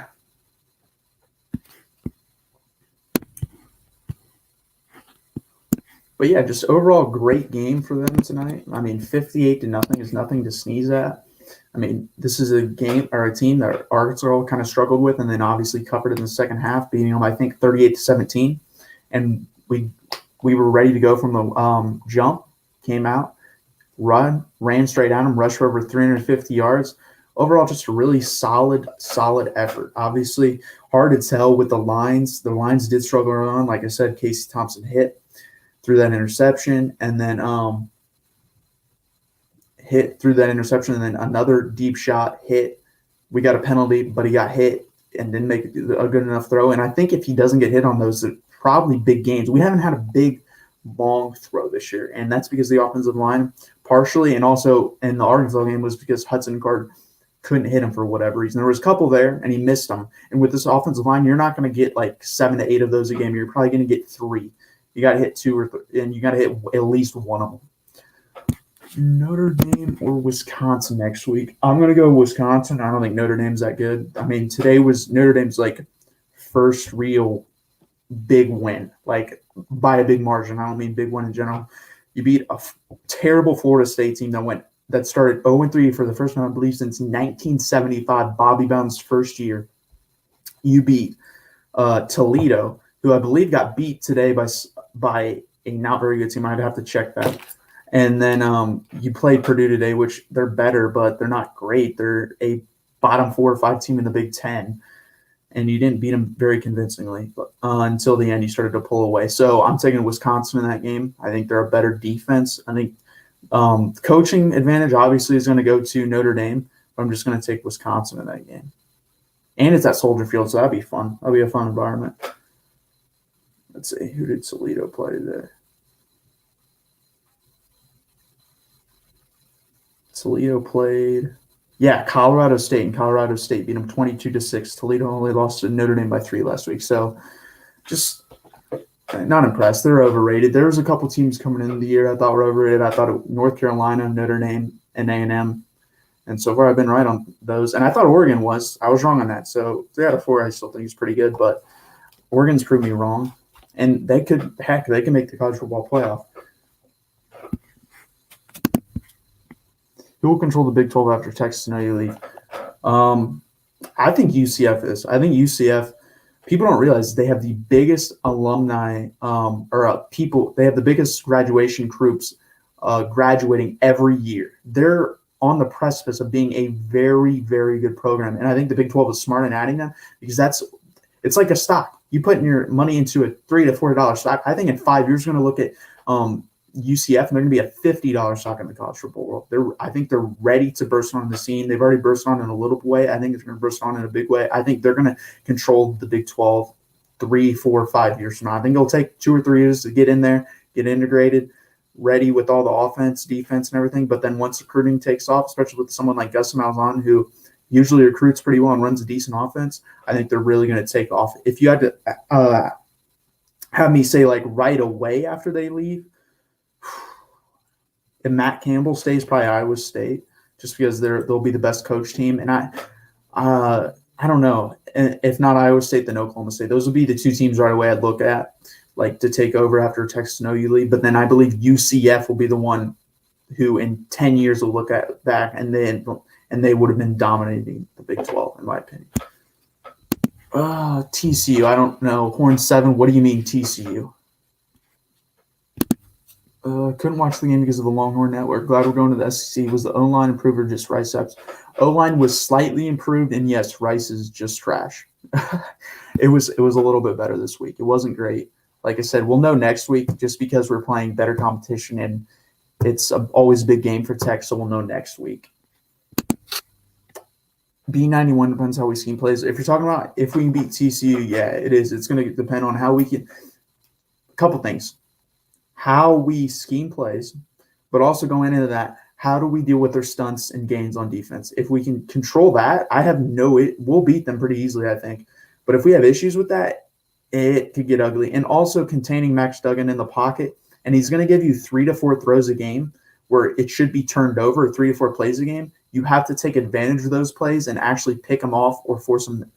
But yeah, just overall great game for them tonight. I mean, 58-0 is nothing to sneeze at. I mean, this is a game or a team that Arkansas kind of struggled with, and then obviously covered in the second half, beating them, I think, 38-17. And we were ready to go from the jump. Came out, ran straight at them, rushed for over 350 yards. Overall, just a really solid effort. Obviously, hard to tell with the lines. The lines did struggle on. Like I said, Casey Thompson hit through that interception, and then hit through that interception, and then another deep shot hit. We got a penalty, but he got hit and didn't make a good enough throw. And I think if he doesn't get hit on those, they're probably big games. We haven't had a big, long throw this year, and that's because the offensive line partially, and also in the Arkansas game was because Hudson Card couldn't hit him for whatever reason. There was a couple there, and he missed them. And with this offensive line, you're not going to get like 7 to 8 of those a game. You're probably going to get 3. You got to hit 2 or 3, and you got to hit at least one of them. Notre Dame or Wisconsin next week. I'm going to go Wisconsin. I don't think Notre Dame's that good. I mean, today was Notre Dame's like first real big win, like by a big margin. I don't mean big win in general. You beat a terrible Florida State team that started 0-3 for the first time, I believe, since 1975, Bobby Bowden's first year. You beat Toledo, who I believe got beat today by a not very good team. I'd have to check that. And then you played Purdue today, which they're better, but they're not great. They're a bottom 4 or 5 team in the Big Ten, and you didn't beat them very convincingly until the end. You started to pull away. So I'm taking Wisconsin in that game. I think they're a better defense. I think coaching advantage obviously is going to go to Notre Dame, but I'm just going to take Wisconsin in that game. And it's at Soldier Field, so that'll be fun. That'll be a fun environment. Let's see. Who did Toledo play today? Toledo played, Colorado State, and Colorado State beat them 22-6. Toledo only lost to Notre Dame by 3 last week. So just not impressed. They're overrated. There was a couple teams coming in the year I thought were overrated. I thought North Carolina, Notre Dame, and A&M. And so far, I've been right on those. And I thought Oregon was. I was wrong on that. So 3 out of 4, I still think is pretty good. But Oregon's proved me wrong. And they could make the college football playoff. Who will control the Big 12 after Texas and OU leave? I think UCF is. I think UCF, people don't realize they have the biggest alumni people. They have the biggest graduation groups graduating every year. They're on the precipice of being a very, very good program. And I think the Big 12 is smart in adding them because it's like a stock. You put your money into a $3 to $4 stock. I think in 5 years, you're going to look at UCF, and they're going to be a $50 stock in the college football world. I think they're ready to burst on the scene. They've already burst on in a little way. I think it's going to burst on in a big way. I think they're going to control the Big 12 3, 4, 5 years from now. I think it'll take 2 or 3 years to get in there, get integrated, ready with all the offense, defense, and everything. But then once recruiting takes off, especially with someone like Gus Malzahn, who usually recruits pretty well and runs a decent offense, I think they're really going to take off. If you had to have me say like right away after they leave, if Matt Campbell stays, probably Iowa State, just because they'll be the best coach team. And I don't know. If not Iowa State, then Oklahoma State. Those would be the 2 teams right away I'd look at, like to take over after Texas and OU leave. But then I believe UCF will be the one who in 10 years will look at back and they would have been dominating the Big 12, in my opinion. TCU, I don't know. Horn 7, what do you mean TCU? Couldn't watch the game because of the Longhorn Network. Glad we're going to the SEC. Was the O-line improved or just Rice ups? O-line was slightly improved, and yes, Rice is just trash. It was a little bit better this week. It wasn't great. Like I said, we'll know next week just because we're playing better competition, and it's always a big game for Tech, so we'll know next week. B91 depends how we scheme plays. If you're talking about if we can beat TCU, yeah, it is. It's going to depend on how we can – a couple things. How we scheme plays, but also going into that, how do we deal with their stunts and gains on defense? If we can control that, we'll beat them pretty easily, I think. But if we have issues with that, it could get ugly. And also containing Max Duggan in the pocket, and he's going to give you 3 to 4 throws a game where it should be turned over, 3 to 4 plays a game. You have to take advantage of those plays and actually pick them off or force them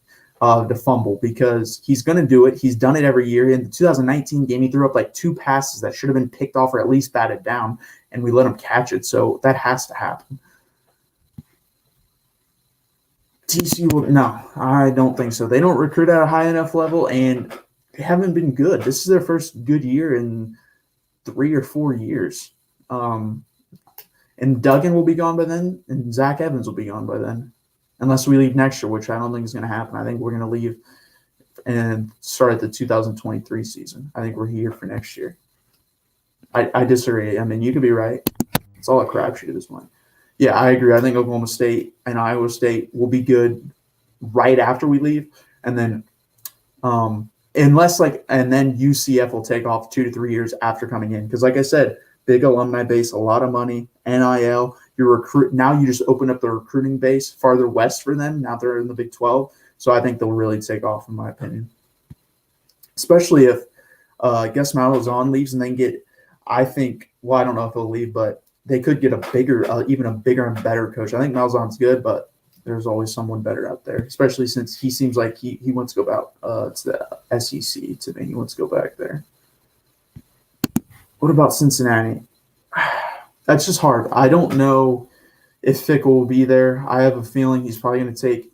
to fumble, because he's going to do it. He's done it every year. In the 2019 game, he threw up like 2 passes that should have been picked off or at least batted down, and we let him catch it. So that has to happen. TCU, no, I don't think so. They don't recruit at a high enough level, and they haven't been good. This is their first good year in 3 or 4 years. And Duggan will be gone by then, and Zach Evans will be gone by then. Unless we leave next year, which I don't think is going to happen. I think we're going to leave and start at the 2023 season. I think we're here for next year. I disagree. I mean, you could be right. It's all a crapshoot at this point. Yeah, I agree. I think Oklahoma State and Iowa State will be good right after we leave. And then and then UCF will take off 2 to 3 years after coming in. Because like I said, big alumni base, a lot of money, NIL. Now you just open up the recruiting base farther west for them. Now they're in the Big 12. So I think they'll really take off, in my opinion. Especially if Gus Malzahn leaves and then I don't know if he'll leave, but they could get even a bigger and better coach. I think Malzahn's good, but there's always someone better out there, especially since he seems like he wants to go back to the SEC to me. He wants to go back there. What about Cincinnati? That's just hard. I don't know if Fickell will be there. I have a feeling he's probably going to take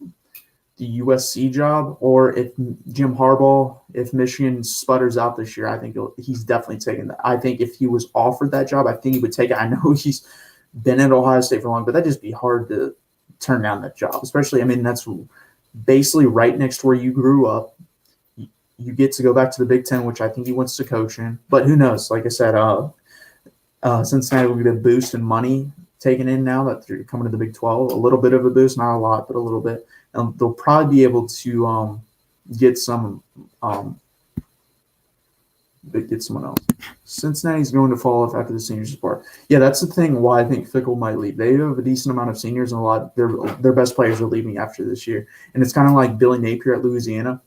the USC job, or if Jim Harbaugh, if Michigan sputters out this year, I think he's definitely taking that. I think if he was offered that job, I think he would take it. I know he's been at Ohio State for long, but that'd just be hard to turn down that job, especially, I mean, that's basically right next to where you grew up. You get to go back to the Big Ten, which I think he wants to coach in. But who knows? Like I said, Cincinnati will get a boost in money taken in now that they're coming to the Big 12. A little bit of a boost, not a lot, but a little bit. And they'll probably be able to get someone else. Cincinnati's going to fall off after the seniors depart. Yeah, that's the thing why I think Fickell might leave. They have a decent amount of seniors, and a lot their best players are leaving after this year. And it's kind of like Billy Napier at Louisiana.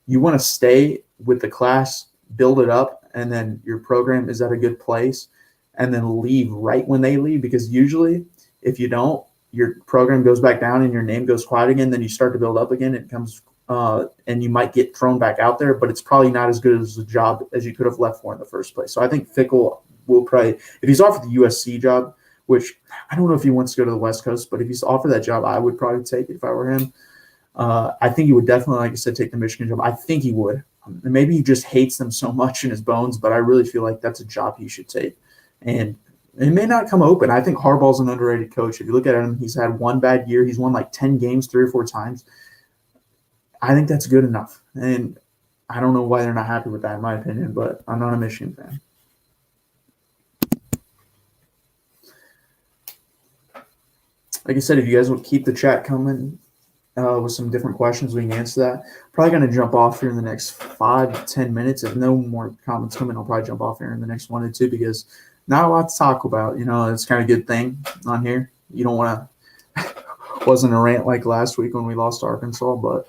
You want to stay with the class, build it up, and then your program is at a good place, and then leave right when they leave, because usually if you don't, your program goes back down and your name goes quiet again, then you start to build up again. It comes and you might get thrown back out there, but it's probably not as good as a job as you could have left for in the first place. So I think Fickell will probably, if he's offered the USC job, which I don't know if he wants to go to the West Coast, but if he's offered that job, I would probably take it if I were him. I think he would definitely, like I said, take the Michigan job. I think he would. And maybe he just hates them so much in his bones, but I really feel like that's a job he should take. And it may not come open. I think Harbaugh's an underrated coach. If you look at him, he's had one bad year. He's won like 10 games 3 or 4 times. I think that's good enough. And I don't know why they're not happy with that, in my opinion, but I'm not a Michigan fan. Like I said, if you guys will keep the chat coming with some different questions, we can answer that. Probably going to jump off here in the next 5 to 10 minutes. If no more comments come in, I'll probably jump off here in the next 1 or 2 because not a lot to talk about. You know, it's kind of a good thing on here. You don't want to – wasn't a rant like last week when we lost to Arkansas, but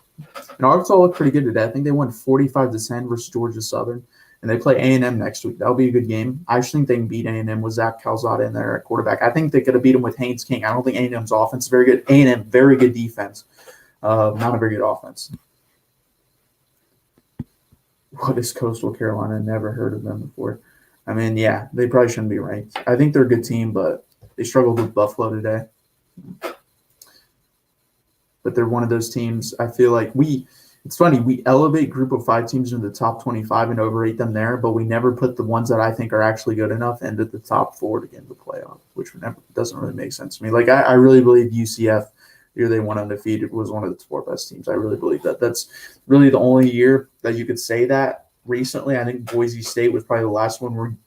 Arkansas looked pretty good today. I think they won 45-10 versus Georgia Southern. And they play A&M next week. That'll be a good game. I just think they can beat A&M with Zach Calzada in there at quarterback. I think they could have beat him with Haynes King. I don't think A&M's offense is very good. A&M, very good defense. Not a very good offense. What is Coastal Carolina? Never heard of them before. I mean, yeah, they probably shouldn't be ranked. I think they're a good team, but they struggled with Buffalo today. But they're one of those teams. I feel like it's funny, we elevate group of 5 teams into the top 25 and overrate them there, but we never put the ones that I think are actually good enough into the top 4 to get into the playoff, which doesn't really make sense to me. Like, I really believe UCF, the year they went undefeated, was one of the 4 best teams. I really believe that. That's really the only year that you could say that recently. I think Boise State was probably the last one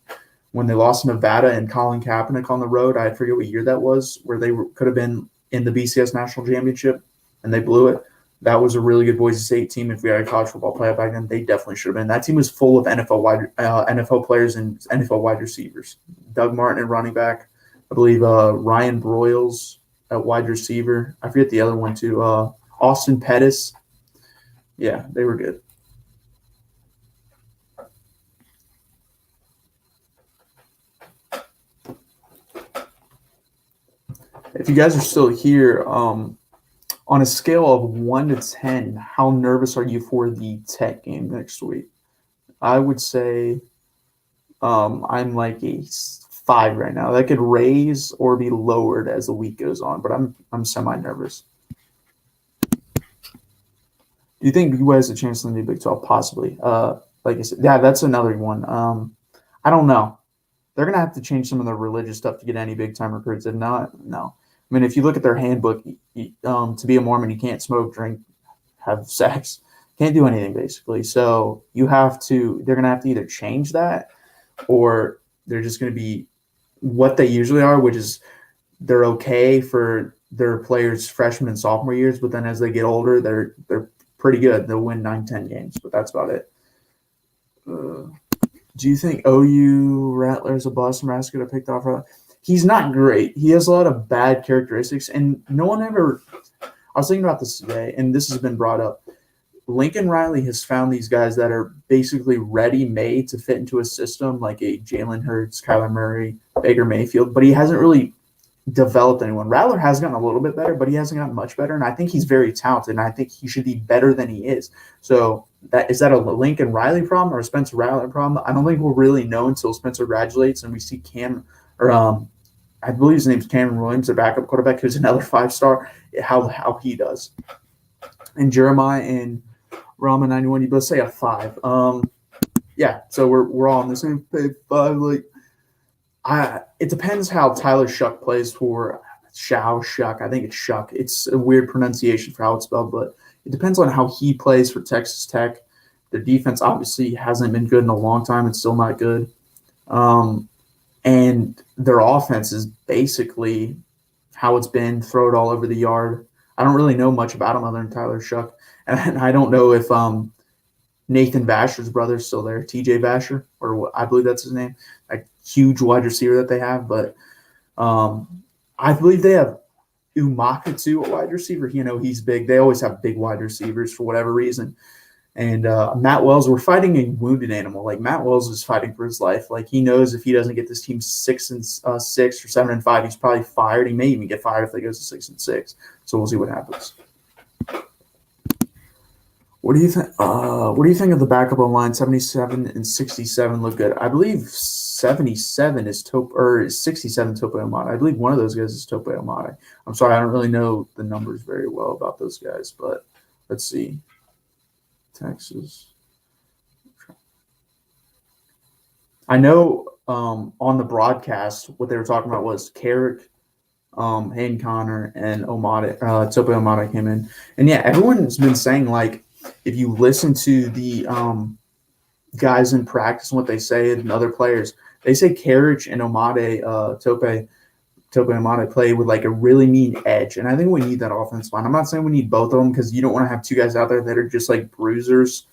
when they lost to Nevada and Colin Kaepernick on the road. I forget what year that was, where they could have been in the BCS National Championship, and they blew it. That was a really good Boise State team. If we had a college football player back then, they definitely should have been. That team was full of NFL players and NFL wide receivers. Doug Martin at running back. I believe Ryan Broyles at wide receiver. I forget the other one too. Austin Pettis. Yeah, they were good. If you guys are still here, on a scale of 1 to 10, how nervous are you for the Tech game next week? I would say I'm like a 5 right now. That could raise or be lowered as the week goes on, but I'm semi-nervous. Do you think BYU has a chance in the Big 12? Possibly. Like I said, yeah, that's another one. I don't know. They're going to have to change some of the religious stuff to get any big-time recruits. If not, no. I mean, if you look at their handbook, to be a Mormon, you can't smoke, drink, have sex, can't do anything basically. So they're going to have to either change that, or they're just going to be what they usually are, which is they're okay for their players' freshman and sophomore years, but then as they get older, they're pretty good. They'll win 9-10 games, but that's about it. Do you think OU Rattler's a bust? Nebraska to picked off? He's not great. He has a lot of bad characteristics, and no one ever – I was thinking about this today, and this has been brought up. Lincoln Riley has found these guys that are basically ready-made to fit into a system like a Jalen Hurts, Kyler Murray, Baker Mayfield, but he hasn't really developed anyone. Rattler has gotten a little bit better, but he hasn't gotten much better, and I think he's very talented, and I think he should be better than he is. So is that a Lincoln Riley problem or a Spencer Rattler problem? I don't think we'll really know until Spencer graduates and we see I believe his name's Cameron Williams, their backup quarterback, who's another 5-star, how he does. And Jeremiah and Rama 91, you both say a 5. Yeah, so we're all on the same page. 5. It depends how Tyler Shuck plays for Shuck. I think it's Shuck. It's a weird pronunciation for how it's spelled, but it depends on how he plays for Texas Tech. The defense obviously hasn't been good in a long time. It's still not good. And their offense is basically how it's been, throw it all over the yard. I don't really know much about him other than Tyler Shuck. And I don't know if Nathan Vasher's brother is still there, TJ Vasher, or I believe that's his name, a huge wide receiver that they have. But I believe they have Umakatu, a wide receiver. He's big. They always have big wide receivers for whatever reason. And Matt Wells, we're fighting a wounded animal. Like Matt Wells is fighting for his life. Like he knows if he doesn't get this team 6-6 or 7-5, he's probably fired. He may even get fired if they goes to 6-6. So we'll see what happens. What do you think? What do you think of the backup on line? 77 and 67 look good. I believe 77 is 67 Tope Amata. I believe one of those guys is Tope Amata. I'm sorry, I don't really know the numbers very well about those guys, but let's see. Texas. I know on the broadcast what they were talking about was Carrick, Hayden Connor, and Tope Amata came in. And yeah, everyone's been saying like if you listen to the guys in practice and what they say and other players, they say Carrick and Tope Amata play with like a really mean edge. And I think we need that offensive line. I'm not saying we need both of them because you don't want to have two guys out there that are just like bruisers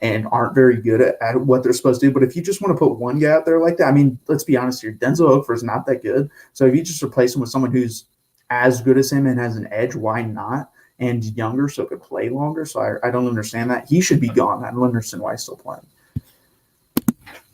and aren't very good at what they're supposed to do. But if you just want to put one guy out there like that, I mean, let's be honest here, Denzel Oakford is not that good. So if you just replace him with someone who's as good as him and has an edge, why not? And younger, so could play longer. So I don't understand that. He should be gone. I don't understand why he's still playing.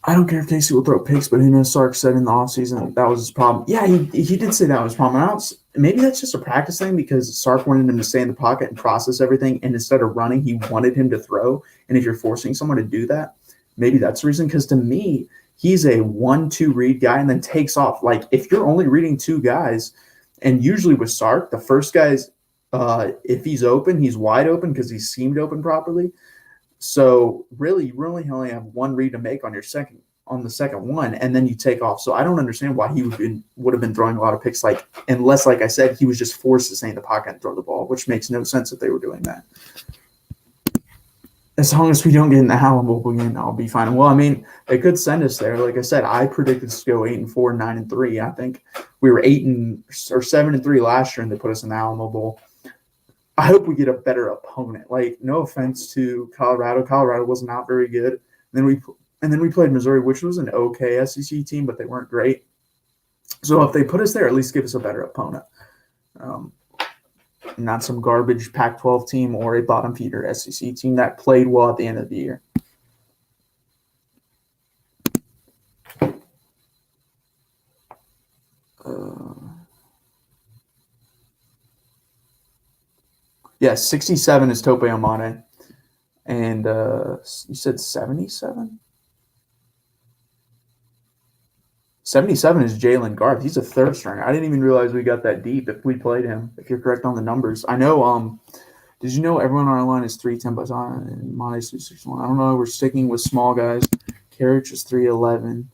I don't care if Casey will throw picks, but he knows Sark said in the offseason that was his problem. Yeah, he did say that was his problem. Maybe that's just a practice thing because Sark wanted him to stay in the pocket and process everything, and instead of running, he wanted him to throw. And if you're forcing someone to do that, maybe that's the reason. Because to me, he's a 1-2 read guy and then takes off. Like if you're only reading two guys, and usually with Sark, the first guy's if he's open, he's wide open because he's seamed open properly. So really, you really only have one read to make on the second one, and then you take off. So I don't understand why he would have been throwing a lot of picks, unless, like I said, he was just forced to stay in the pocket and throw the ball, which makes no sense if they were doing that. As long as we don't get in the Allen Bowl again, I'll be fine. Well, I mean, they could send us there. Like I said, I predicted to go 8-4, 9-3. I think we were 7-3 last year, and they put us in the Allen Bowl. I hope we get a better opponent. Like, no offense to Colorado. Colorado was not very good. And then we played Missouri, which was an okay SEC team, but they weren't great. So if they put us there, at least give us a better opponent. Not some garbage Pac-12 team or a bottom feeder SEC team that played well at the end of the year. Yeah, 67 is Tope Amate. And you said 77? 77 is Jalen Garth. He's a third stringer. I didn't even realize we got that deep if we played him, if you're correct on the numbers. I know, did you know everyone on our line is 3'10", but Monte's 3'6". I don't know. We're sticking with small guys. Carriage is 3'11".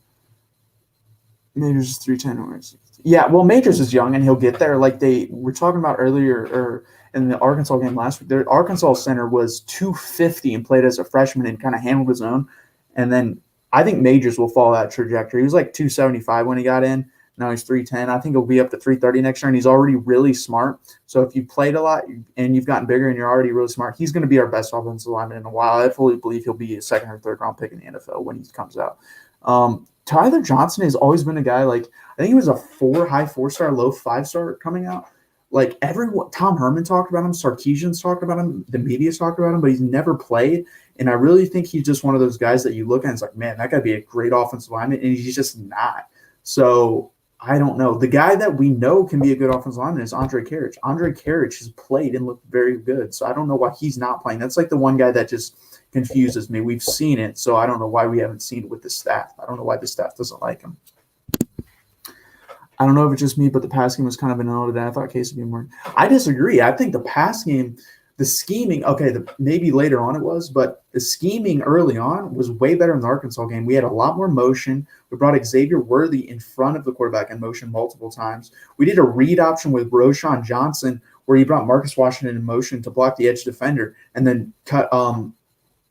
Majors is 3'10". Yeah, well, Majors is young, and he'll get there. Like they were talking about earlier, or in the Arkansas game last week, their Arkansas center was 250 and played as a freshman and kind of handled his own. And then I think Majors will follow that trajectory. He was like 275 when he got in. Now he's 310. I think he'll be up to 330 next year, and he's already really smart. So if you played a lot and you've gotten bigger and you're already really smart, he's going to be our best offensive lineman in a while. I fully believe he'll be a second or third round pick in the NFL when he comes out. Tyler Johnson has always been a guy, like, I think he was a high 4-star, low 5-star coming out. Like, Tom Herman talked about him, Sarkisian's talked about him, the media's talked about him, but he's never played. And I really think he's just one of those guys that you look at and it's like, man, that got to be a great offensive lineman, and he's just not. So I don't know. The guy that we know can be a good offensive lineman is Andre Carriage. Andre Carriage has played and looked very good, so I don't know why he's not playing. That's like the one guy that just confuses me. We've seen it, so I don't know why we haven't seen it with the staff. I don't know why the staff doesn't like him. I don't know if it's just me, but the pass game was kind of vanilla today. I thought Case would be more. I disagree. I think the pass game, the scheming, maybe later on it was, but the scheming early on was way better in the Arkansas game. We had a lot more motion. We brought Xavier Worthy in front of the quarterback in motion multiple times. We did a read option with Roshan Johnson where he brought Marcus Washington in motion to block the edge defender and then cut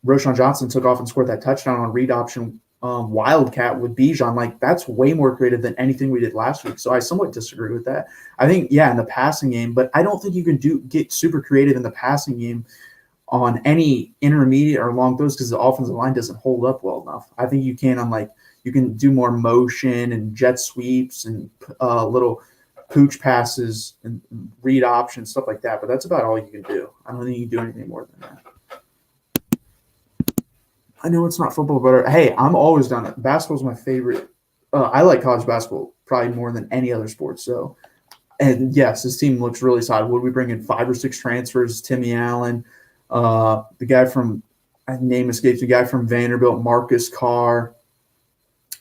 Roshan Johnson took off and scored that touchdown on read option Wildcat with Bijan. Like, that's way more creative than anything we did last week. So I somewhat disagree with that. I think, in the passing game, but I don't think you can get super creative in the passing game on any intermediate or long throws because the offensive line doesn't hold up well enough. I think you can you can do more motion and jet sweeps and little pooch passes and read options, stuff like that. But that's about all you can do. I don't think you can do anything more than that. I know it's not football, but hey, I'm always down. Basketball's my favorite. I like college basketball probably more than any other sport. So, and yes, this team looks really solid. Would we bring in 5 or 6 transfers? Timmy Allen, the guy from name escapes, the guy from Vanderbilt, Marcus Carr,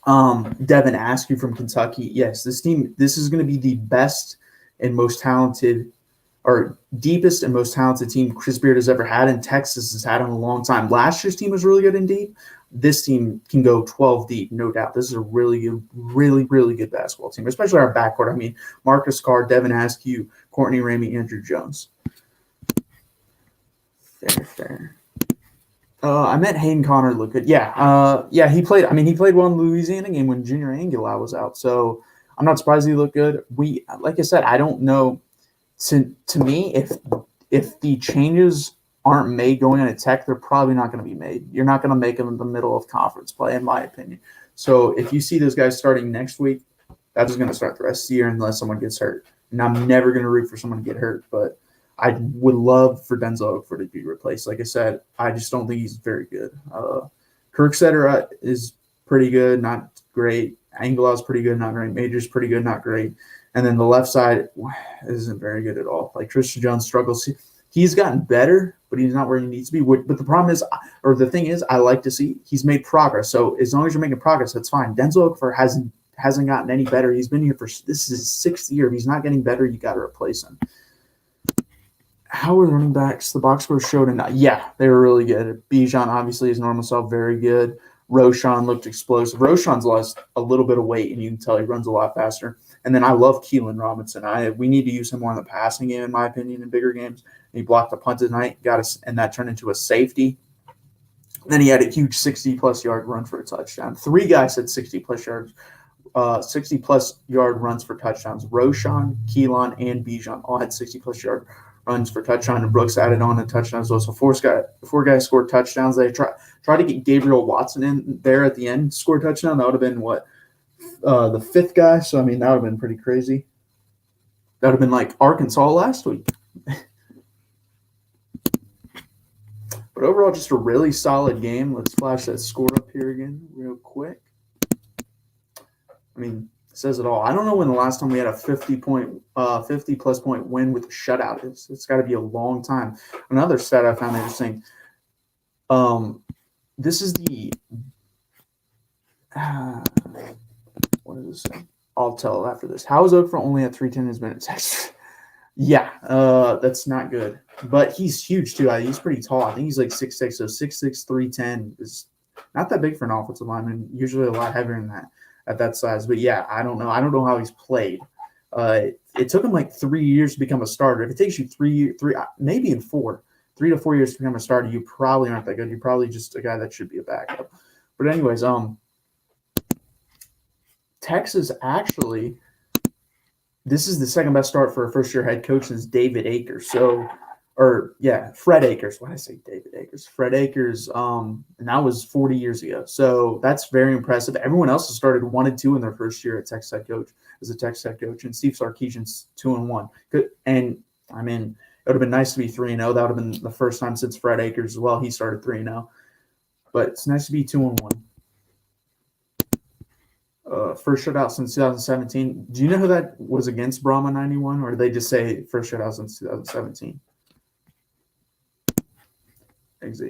Devin Askew from Kentucky. Yes, this is going to be the best and most talented or deepest and most talented team Chris Beard has ever had, and Texas has had in a long time. Last year's team was really good and deep. This team can go 12 deep, no doubt. This is a really good, really good basketball team, especially our backcourt. I mean, Marcus Carr, Devin Askew, Courtney Ramey, Andrew Jones. Fair. I meant Hayden Connor looked good. Yeah, he played. I mean, he played well in the Louisiana game when Junior Angulau was out. So I'm not surprised he looked good. Like I said, I don't know. To me, if the changes aren't made going into Tech, they're probably not going to be made. You're not going to make them in the middle of conference play, in my opinion. So if you see those guys starting next week, that's just going to start the rest of the year unless someone gets hurt. And I'm never going to root for someone to get hurt, but I would love for Denzel Oakford to be replaced. Like I said, I just don't think he's very good. Kirksetter is pretty good, not great. Angelow's pretty good, not great. Major's pretty good, not great. And then the left side isn't very good at all. Like Tristan Jones struggles. He's gotten better, but he's not where he needs to be. But the problem is, or the thing is, I like to see he's made progress. So as long as you're making progress, that's fine. Denzel Oakford hasn't gotten any better. He's been here this is his 6th year. If he's not getting better, you got to replace him. How are running backs? The box score showed yeah, they were really good. Bijan, obviously, his normal self, very good. Roshan looked explosive. Roshan's lost a little bit of weight, and you can tell he runs a lot faster. And then I love Keelan Robinson. We need to use him more in the passing game, in my opinion, in bigger games. He blocked a punt tonight, and that turned into a safety. Then he had a huge 60-plus yard run for a touchdown. 3 guys had 60-plus yards. 60-plus yard runs for touchdowns. Roshan, Keelan, and Bijan all had 60-plus yard runs for touchdown, and Brooks added on a touchdown as well. So 4 guys scored touchdowns. They tried to get Gabriel Watson in there at the end, scored a touchdown. That would have been the 5th guy. So, I mean, that would have been pretty crazy. That would have been like Arkansas last week. But overall, just a really solid game. Let's flash that score up here again real quick. I mean, it says it all. I don't know when the last time we had a 50-plus point win with a shutout is. It's got to be a long time. Another stat I found interesting. This is the what does it say? I'll tell after this. How is Oakford only at 310 minutes? Yeah, that's not good. But he's huge too. He's pretty tall. I think he's like 6'6", so 6'6", 310 is not that big for an offensive lineman. Usually a lot heavier than that at that size. But yeah, I don't know. I don't know how he's played. It took him like 3 years to become a starter. If it takes you three, maybe in 3 to 4 years to become a starter, you probably aren't that good. You're probably just a guy that should be a backup. But anyways, Texas actually, this is the second best start for a first-year head coach since David Akers. Fred Akers. Why did I say David Akers? Fred Akers, and that was 40 years ago. So that's very impressive. Everyone else has started 1-2 in their first year at Texas head coach as a Texas head coach, and Steve Sarkisian's 2-1. Good, and I mean, it would have been nice to be 3-0. That would have been the first time since Fred Akers as well. He started 3-0, but it's nice to be 2-1. First shutout since 2017. Do you know who that was against Brahma 91, or did they just say first shutout since 2017?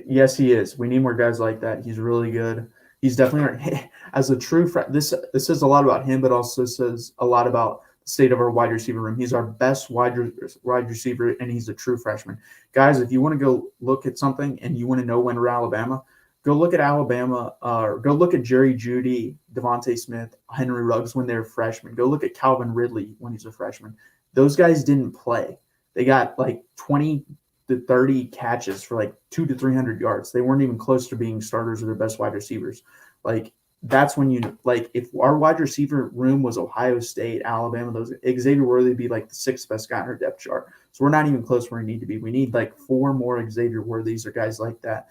Yes, he is. We need more guys like that. He's really good. He's definitely as a true this says a lot about him, but also says a lot about the state of our wide receiver room. He's our best wide receiver, and he's a true freshman. Guys, if you want to go look at something and you want to know when we're Alabama, go look at Alabama, or go look at Jerry Jeudy, Devontae Smith, Henry Ruggs when they're freshmen. Go look at Calvin Ridley when he's a freshman. Those guys didn't play. They got like 20 to 30 catches for like 200 to 300 yards. They weren't even close to being starters or their best wide receivers. Like, that's when if our wide receiver room was Ohio State, Alabama, Xavier Worthy would be like the 6th best guy on our depth chart. So we're not even close where we need to be. We need like 4 more Xavier Worthys or guys like that.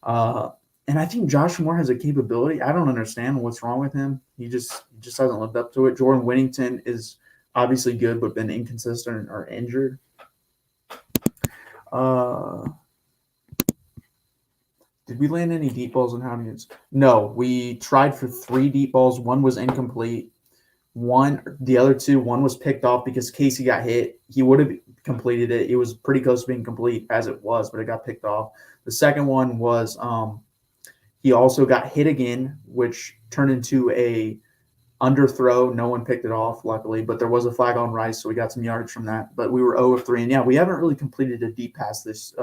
And I think Josh Moore has a capability. I don't understand what's wrong with him. He just hasn't lived up to it. Jordan Whittington is obviously good, but been inconsistent or injured. Did we land any deep balls and how many? No, we tried for 3 deep balls. One was incomplete. The other 2, one was picked off because Casey got hit. He would have completed it. It was pretty close to being complete as it was, but it got picked off. The second one was he also got hit again, which turned into a underthrow. No one picked it off, luckily, but there was a flag on Rice, so we got some yardage from that. But we were 0 of 3, and yeah, we haven't really completed a deep pass this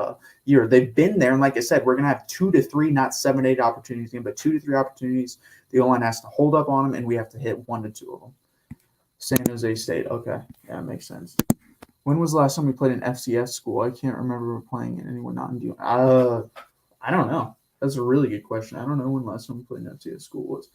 year. They've been there, and like I said, we're going to have 2 to 3, not 7, 8 opportunities, but 2 to 3 opportunities. The O-line has to hold up on them, and we have to hit 1 to 2 of them. San Jose State. Okay. Yeah, that makes sense. When was the last time we played an FCS school? I can't remember playing in anyone not in D1. I don't know. That's a really good question. I don't know when the last time we played an FCS school was.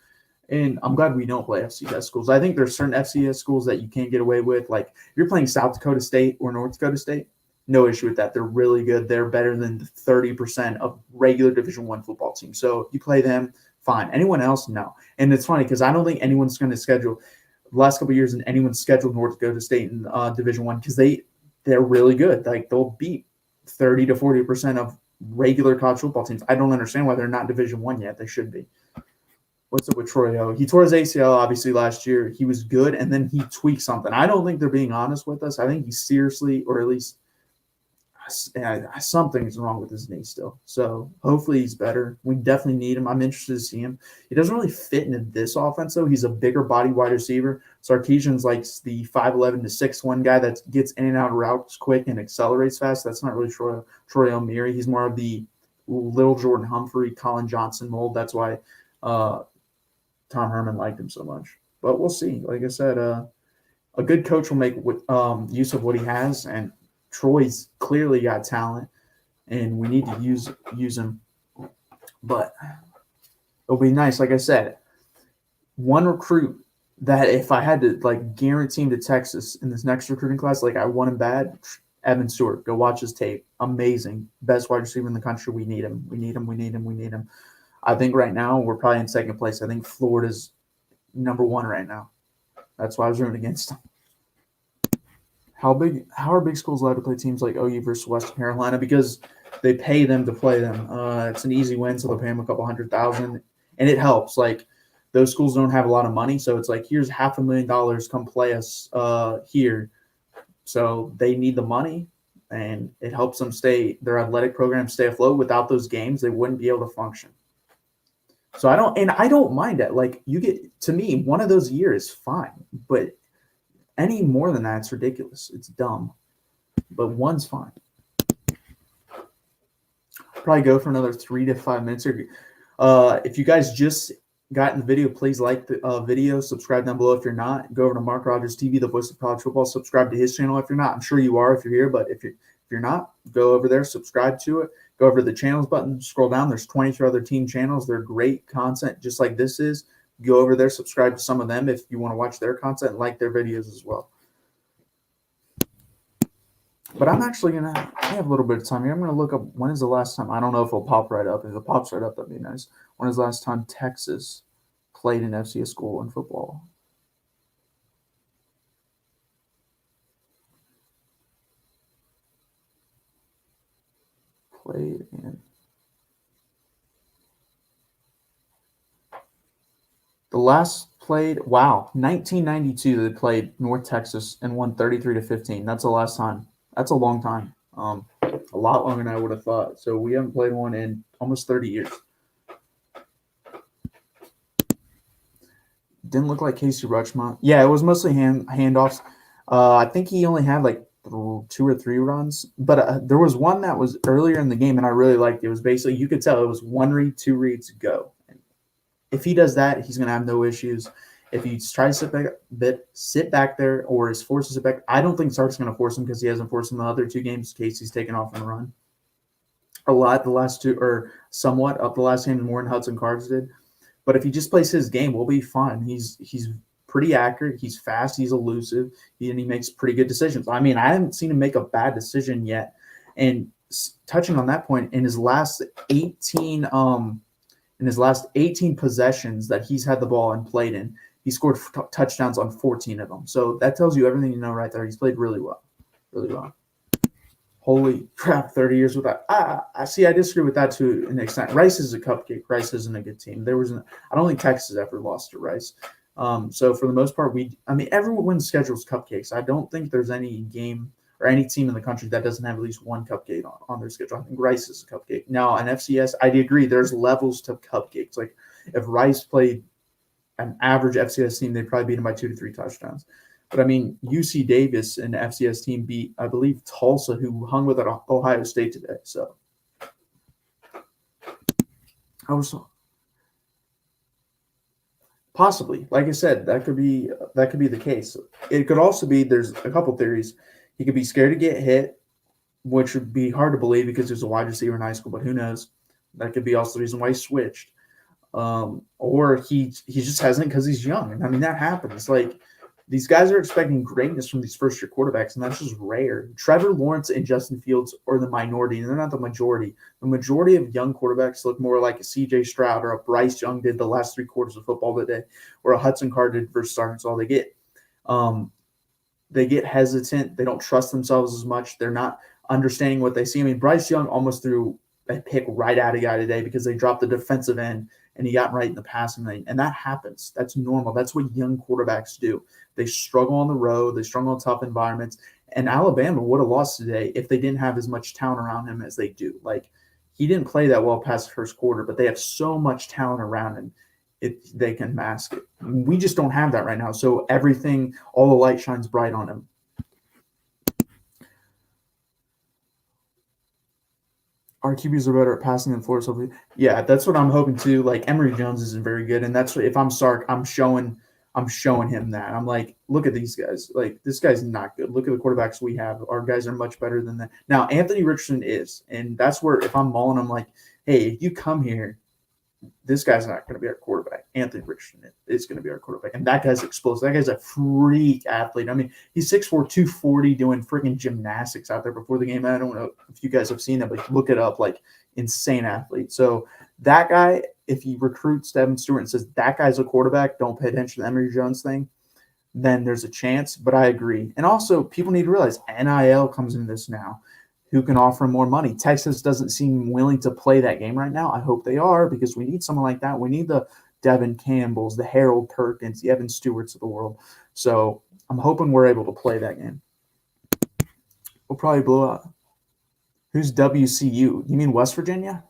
And I'm glad we don't play FCS schools. I think there's certain FCS schools that you can't get away with. Like, if you're playing South Dakota State or North Dakota State, no issue with that. They're really good. They're better than 30% of regular Division I football teams. So if you play them, fine. Anyone else, no. And it's funny because I don't think anyone's going to schedule – the last couple of years, and anyone's scheduled North Dakota State in Division I because they're really good. Like, they'll beat 30 to 40% of regular college football teams. I don't understand why they're not Division I yet. They should be. What's up with Troy O? He tore his ACL, obviously, last year. He was good, and then he tweaked something. I don't think they're being honest with us. I think he seriously, or at least something's wrong with his knee still. So hopefully he's better. We definitely need him. I'm interested to see him. He doesn't really fit into this offense, though. He's a bigger body wide receiver. Sarkisian's like the 5'11 to 6'1 guy that gets in and out of routes quick and accelerates fast. That's not really Troy O'Meara. He's more of the little Jordan Humphrey, Colin Johnson mold. That's why Tom Herman liked him so much. But we'll see. Like I said, a good coach will make use of what he has, and Troy's clearly got talent, and we need to use him. But it'll be nice. Like I said, one recruit that if I had to guarantee him to Texas in this next recruiting class, I want him bad, Evan Stewart. Go watch his tape. Amazing. Best wide receiver in the country. We need him. We need him. We need him. We need him. I think right now we're probably in second place. I think Florida's number 1 right now. That's why I was rooting against them. How are big schools allowed to play teams like OU versus Western Carolina? Because they pay them to play them. It's an easy win, so they'll pay them a couple $100,000, and it helps. Those schools don't have a lot of money, so it's here's $500,000, come play us here. So they need the money, and it helps them their athletic programs stay afloat. Without those games, they wouldn't be able to function. So I don't mind it. To me, one of those years is fine, but any more than that, it's ridiculous. It's dumb. But one's fine. Probably go for another 3 to 5 minutes. If you guys just got in the video, please like the video. Subscribe down below if you're not. Go over to MarkRogersTV, the voice of college football. Subscribe to his channel if you're not. I'm sure you are if you're here, but if you're not, go over there, subscribe to it. Go over to the channels button, scroll down. There's 22 other team channels. They're great content, just like this is. Go over there, subscribe to some of them if you want to watch their content and like their videos as well. But I'm actually going to – I have a little bit of time here. I'm going to look up when is the last time – I don't know if it'll pop right up. If it pops right up, that'd be nice. When is the last time Texas played an FCS school in football? Played in – the last played, 1992 they played North Texas and won 33-15. That's the last time. That's a long time. A lot longer than I would have thought. So we haven't played one in almost 30 years. Didn't look like Casey Rutschmont. Yeah, it was mostly handoffs. I think he only had 2 or 3 runs. But there was one that was earlier in the game, and I really liked it. It was basically, you could tell it was 1 read, 2 reads, go. If he does that, he's going to have no issues. If he tries to sit back there or is forced to sit back, I don't think Sark's going to force him because he hasn't forced him the other 2 games. Casey's taken off and run a lot the last 2, or somewhat up the last game, more than Hudson Cards did. But if he just plays his game, we'll be fine. He's pretty accurate. He's fast. He's elusive. And he makes pretty good decisions. I mean, I haven't seen him make a bad decision yet. And touching on that point, in his last 18 possessions that he's had the ball and played in, he scored touchdowns on 14 of them. So that tells you everything you know right there. He's played really well. Really well. Holy crap, 30 years without. I see. I disagree with that to an extent. Rice is a cupcake. Rice isn't a good team. I don't think Texas ever lost to Rice. So for the most part, everyone's schedules cupcakes. I don't think there's any game or any team in the country that doesn't have at least one cupcake on their schedule. I think Rice is a cupcake. Now, an FCS, I do agree. There's levels to cupcakes. Like if Rice played an average FCS team, they'd probably beat them by 2 to 3 touchdowns. But I mean, UC Davis, an FCS team, beat, I believe, Tulsa, who hung with Ohio State today. So I was possibly, like I said, that could be the case. It could also be there's a couple theories. He could be scared to get hit, which would be hard to believe because there's a wide receiver in high school. But who knows? That could be also the reason why he switched. Or he just hasn't because he's young. And I mean, that happens. Like these guys are expecting greatness from these first-year quarterbacks, and that's just rare. Trevor Lawrence and Justin Fields are the minority, and they're not the majority. The majority of young quarterbacks look more like a C.J. Stroud or a Bryce Young did the last 3 quarters of football today, or a Hudson Card did versus Arkansas. They get hesitant. They don't trust themselves as much. They're not understanding what they see. I mean, Bryce Young almost threw a pick right at a guy today because they dropped the defensive end and he got right in the passing lane. And that happens. That's normal. That's what young quarterbacks do. They struggle on the road. They struggle in tough environments. And Alabama would have lost today if they didn't have as much talent around him as they do. Like, he didn't play that well past the first quarter, but they have so much talent around him. They can mask it. We just don't have that right now. So everything, all the light shines bright on him. Our QBs are better at passing than Florida's. Hopefully, yeah, that's what I'm hoping too. Like Emory Jones isn't very good, and that's what, if I'm Sark, I'm showing him that. I'm like, look at these guys. Like this guy's not good. Look at the quarterbacks we have. Our guys are much better than that. Now Anthony Richardson is, and that's where if I'm Mullen, I'm like, hey, if you come here, this guy's not going to be our quarterback. Anthony Richardson is going to be our quarterback. And that guy's explosive. That guy's a freak athlete. I mean, he's 6'4", 240 doing freaking gymnastics out there before the game. I don't know if you guys have seen that, but look it up. Like, insane athlete. So that guy, if he recruits Devin Stewart and says that guy's a quarterback, don't pay attention to the Emory Jones thing, then there's a chance. But I agree. And also, people need to realize NIL comes into this now. Who can offer more money? Texas doesn't seem willing to play that game right now. I hope they are because we need someone like that. We need the Devin Campbells, the Harold Perkins, the Evan Stewarts of the world. So I'm hoping we're able to play that game. We'll probably blow out. Who's WCU? You mean West Virginia?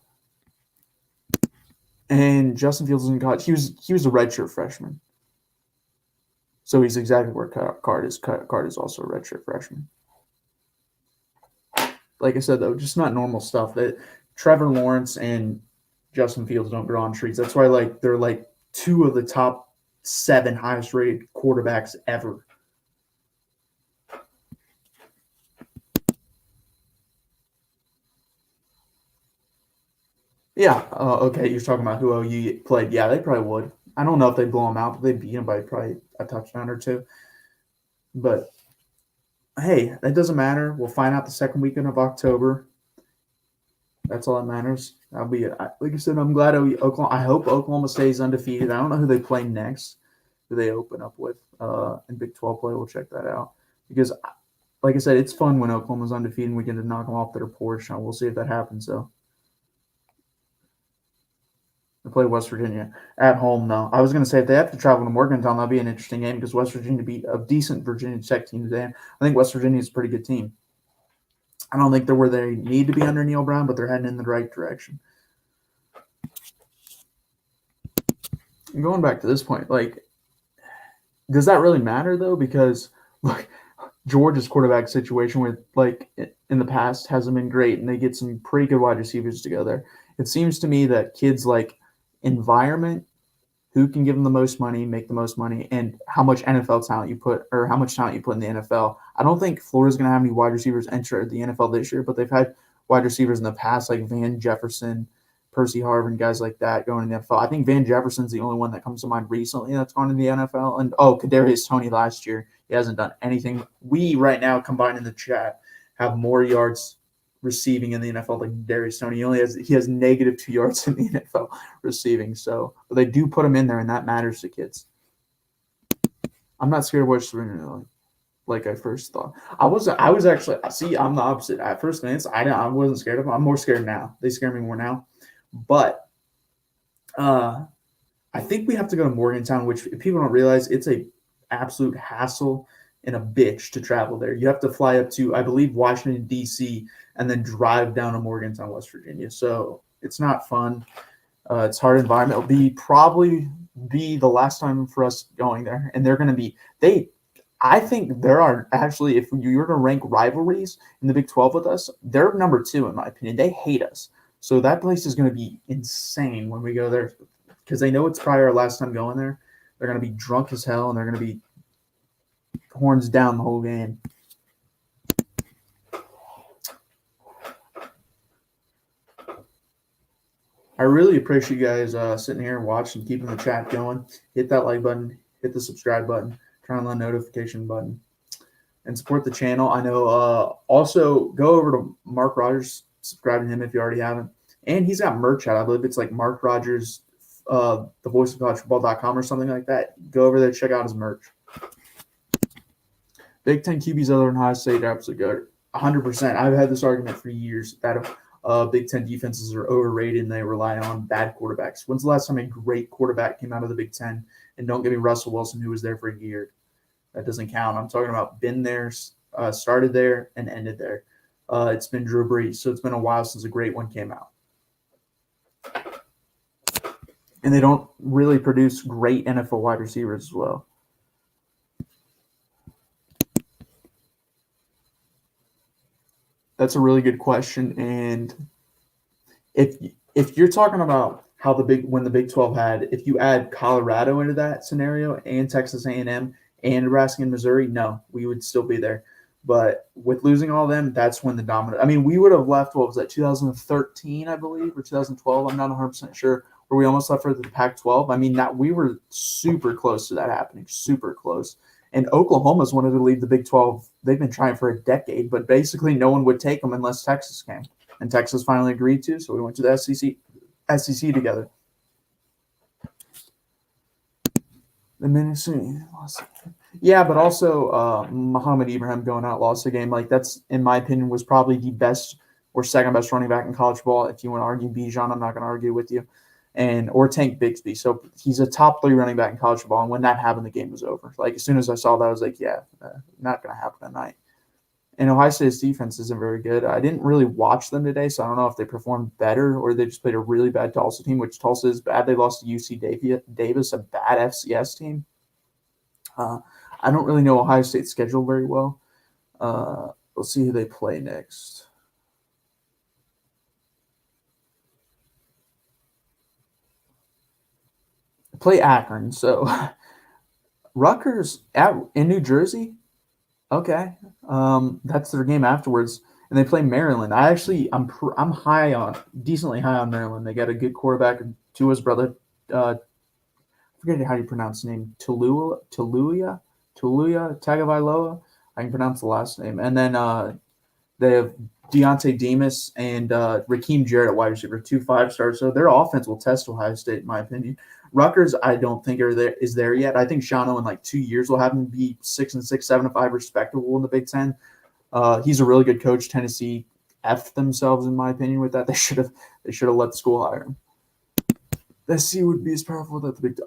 And Justin Fields is in college. He was a redshirt freshman. So he's exactly where Card is. Card is also a redshirt freshman. Like I said, though, just not normal stuff. That Trevor Lawrence and Justin Fields don't grow on trees. That's why, like, they're like 2 of the top 7 highest rated quarterbacks ever. Yeah. Okay. You're talking about who OU played. Yeah, they probably would. I don't know if they'd blow them out, but they'd beat them by probably a touchdown or 2. But hey, that doesn't matter. We'll find out the second weekend of October. That's all that matters. Like I said, I'm glad Oklahoma. I hope Oklahoma stays undefeated. I don't know who they play next. Who they open up with in Big 12 play? We'll check that out because, like I said, it's fun when Oklahoma's undefeated and we get to knock them off their porch. We'll see if that happens. So they play West Virginia at home. Though I was going to say if they have to travel to Morgantown, that'll be an interesting game because West Virginia beat a decent Virginia Tech team today. I think West Virginia is a pretty good team. I don't think they're where they need to be under Neil Brown, but they're heading in the right direction. And going back to this point, like, does that really matter, though? Because, look, Georgia's quarterback situation with, like, in the past hasn't been great, and they get some pretty good wide receivers together. It seems to me that kids like environment, who can give them the most money, make the most money, and how much NFL talent you put, or how much talent you put in the NFL. I don't think Florida's going to have any wide receivers enter the NFL this year, but they've had wide receivers in the past like Van Jefferson, Percy Harvin, guys like that going in the NFL. I think Van Jefferson's the only one that comes to mind recently that's gone in the NFL. And, Kadarius Toney last year. He hasn't done anything. We right now, combined in the chat, have more yards receiving in the NFL than Kadarius Toney. He has negative 2 yards in the NFL receiving. So, but they do put him in there, and that matters to kids. I'm not scared of West Virginia. like I first thought. I was actually see. I'm the opposite. At first glance, I wasn't scared of them. I'm more scared now. They scare me more now. But I think we have to go to Morgantown, which if people don't realize, it's a absolute hassle and a bitch to travel there. You have to fly up to, I believe, Washington D.C. and then drive down to Morgantown, West Virginia. So it's not fun. It's hard environment. It'll probably be the last time for us going there, and they're going to be they. I think there are actually, if you're going to rank rivalries in the Big 12 with us, they're number 2 in my opinion. They hate us, so that place is going to be insane when we go there because they know it's probably our last time going there. They're going to be drunk as hell, and they're going to be horns down the whole game. I really appreciate you guys sitting here and watching, keeping the chat going. Hit that like button, hit the subscribe button, turn on the notification button, and support the channel. I know. Also, go over to Mark Rogers, subscribe to him if you already haven't. And he's got merch out. I believe it's like Mark Rogers, the voice of collegefootball.com or something like that. Go over there, check out his merch. Big Ten QBs other than Ohio State are absolutely good. 100%. I've had this argument for years that Big Ten defenses are overrated and they rely on bad quarterbacks. When's the last time a great quarterback came out of the Big Ten? And don't give me Russell Wilson, who was there for a year. That doesn't count. I'm talking about been there, started there, and ended there. It's been Drew Brees, so it's been a while since a great one came out. And they don't really produce great NFL wide receivers as well. That's a really good question. And if you're talking about how when the Big 12 had, if you add Colorado into that scenario and Texas A&M and Nebraska and Missouri, no, we would still be there. But with losing all of them, that's when the dominant. I mean, we would have left. What was that? 2013, I believe, or 2012. I'm not 100% sure. Where we almost left for the Pac-12. I mean, we were super close to that happening. Super close. And Oklahoma's wanted to leave the Big 12. They've been trying for a decade, but basically no one would take them unless Texas came. And Texas finally agreed to, so we went to the SEC together. The Minnesota, yeah, but also Muhammad Ibrahim going out lost the game. Like that's, in my opinion, was probably the best or second best running back in college ball. If you want to argue Bijan, I'm not going to argue with you. Or Tank Bigsby. So he's a top 3 running back in college football. And when that happened, the game was over. Like as soon as I saw that, I was like, yeah, not going to happen tonight. And Ohio State's defense isn't very good. I didn't really watch them today, so I don't know if they performed better or they just played a really bad Tulsa team, which Tulsa is bad. They lost to UC Davis, a bad FCS team. I don't really know Ohio State's schedule very well. Let's see who they play next. Play Akron. So Rutgers in New Jersey. Okay, that's their game afterwards, and they play Maryland. I'm decently high on Maryland. They got a good quarterback, Tua's brother. I forget how you pronounce the name. Tuluya Tagovailoa. I can pronounce the last name, and then they have Deontay Demas and Raheem Jarrett at wide receiver, 2 5-stars. So their offense will test Ohio State, in my opinion. Rutgers, I don't think is there yet. I think Shano in like 2 years will have him be 6-6, 7-5 respectable in the Big Ten. He's a really good coach. Tennessee effed themselves, in my opinion, with that. They should have let the school hire him. The SEC would be as powerful without the Big.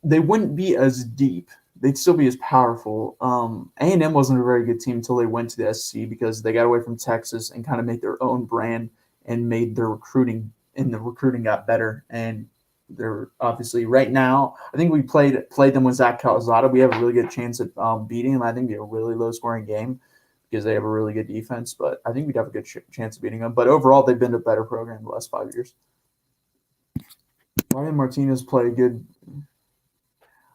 They wouldn't be as deep. They'd still be as powerful. A&M wasn't a very good team until they went to the SEC because they got away from Texas and kind of made their own brand and made their recruiting, and the recruiting got better. And they're obviously right now, I think we played them with Zach Calzada. We have a really good chance at beating them. I think it'll be a really low-scoring game because they have a really good defense. But I think we'd have a good chance of beating them. But overall, they've been a better program in the last 5 years. Why did Martinez play good?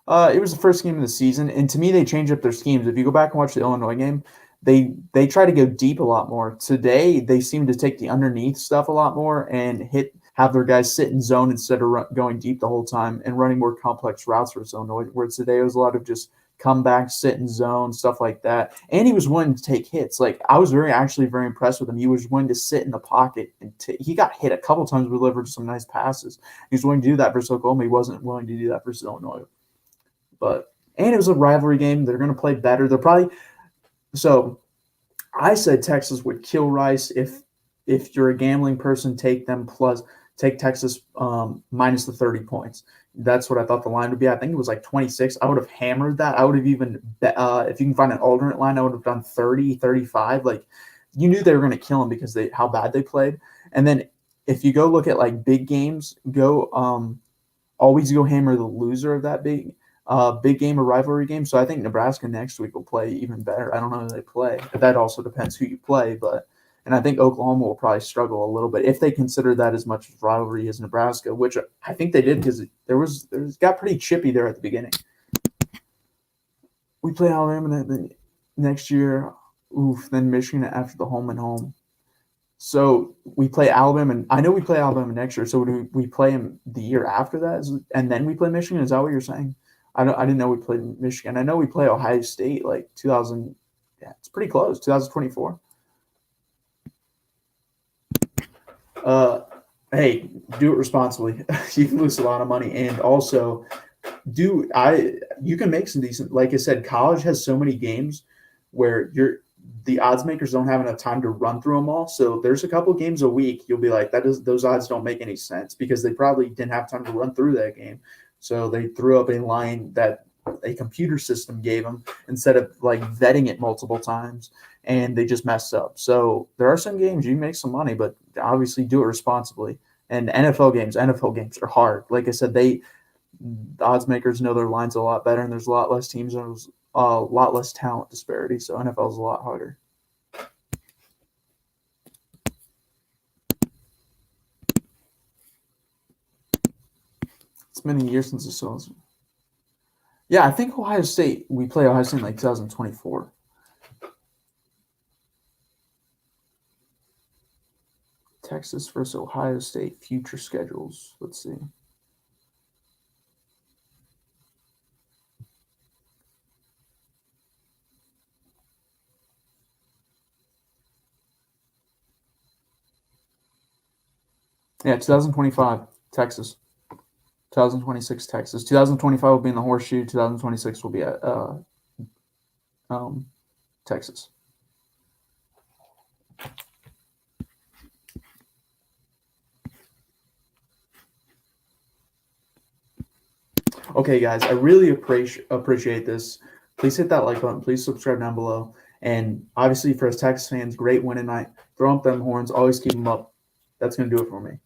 It was the first game of the season, and to me, they changed up their schemes. If you go back and watch the Illinois game, they try to go deep a lot more. Today, they seem to take the underneath stuff a lot more and have their guys sit in zone instead of going deep the whole time and running more complex routes for Illinois. Where today it was a lot of just come back, sit in zone, stuff like that. And he was willing to take hits. Like I was actually very impressed with him. He was willing to sit in the pocket and he got hit a couple times. We delivered some nice passes. He was willing to do that versus Oklahoma. He wasn't willing to do that versus Illinois. And it was a rivalry game. They're going to play better. They're probably So I said Texas would kill Rice. If you're a gambling person, take Texas minus the 30 points. That's what I thought the line would be. I think it was like 26. I would have hammered that. I would have even if you can find an alternate line, I would have done 30, 35. Like you knew they were going to kill them because how bad they played. And then if you go look at like big games, always go hammer the loser of that big game or rivalry game. So I think Nebraska next week will play even better. I don't know who they play. That also depends who you play, and I think Oklahoma will probably struggle a little bit if they consider that as much rivalry as Nebraska, which I think they did because it got pretty chippy there at the beginning. We play Alabama the next year. Oof, then Michigan after the home and home. So we play Alabama, and I know we play Alabama next year. So do we play them the year after that, and then we play Michigan? Is that what you're saying? I didn't know we played Michigan. I know we play Ohio State like 2000. Yeah, it's pretty close. 2024. Hey, do it responsibly. You can lose a lot of money, and also you can make some decent. Like I said, college has so many games where the odds makers don't have enough time to run through them all. So there's a couple games a week you'll be like, those odds don't make any sense because they probably didn't have time to run through that game. So they threw up a line that a computer system gave them instead of like vetting it multiple times, and they just messed up. So there are some games you can make some money, but obviously do it responsibly. And NFL games are hard. Like I said, the odds makers know their lines a lot better, and there's a lot less teams and there's a lot less talent disparity. So NFL is a lot harder. It's been a year since the Suns. Yeah, I think we play Ohio State in like 2024. Texas versus Ohio State future schedules. Let's see. Yeah, 2025, Texas. 2026, Texas. 2025 will be in the Horseshoe. 2026 will be at Texas. Okay, guys, I really appreciate this. Please hit that like button. Please subscribe down below. And obviously, for us Texas fans, great win tonight. Throw up them horns. Always keep them up. That's going to do it for me.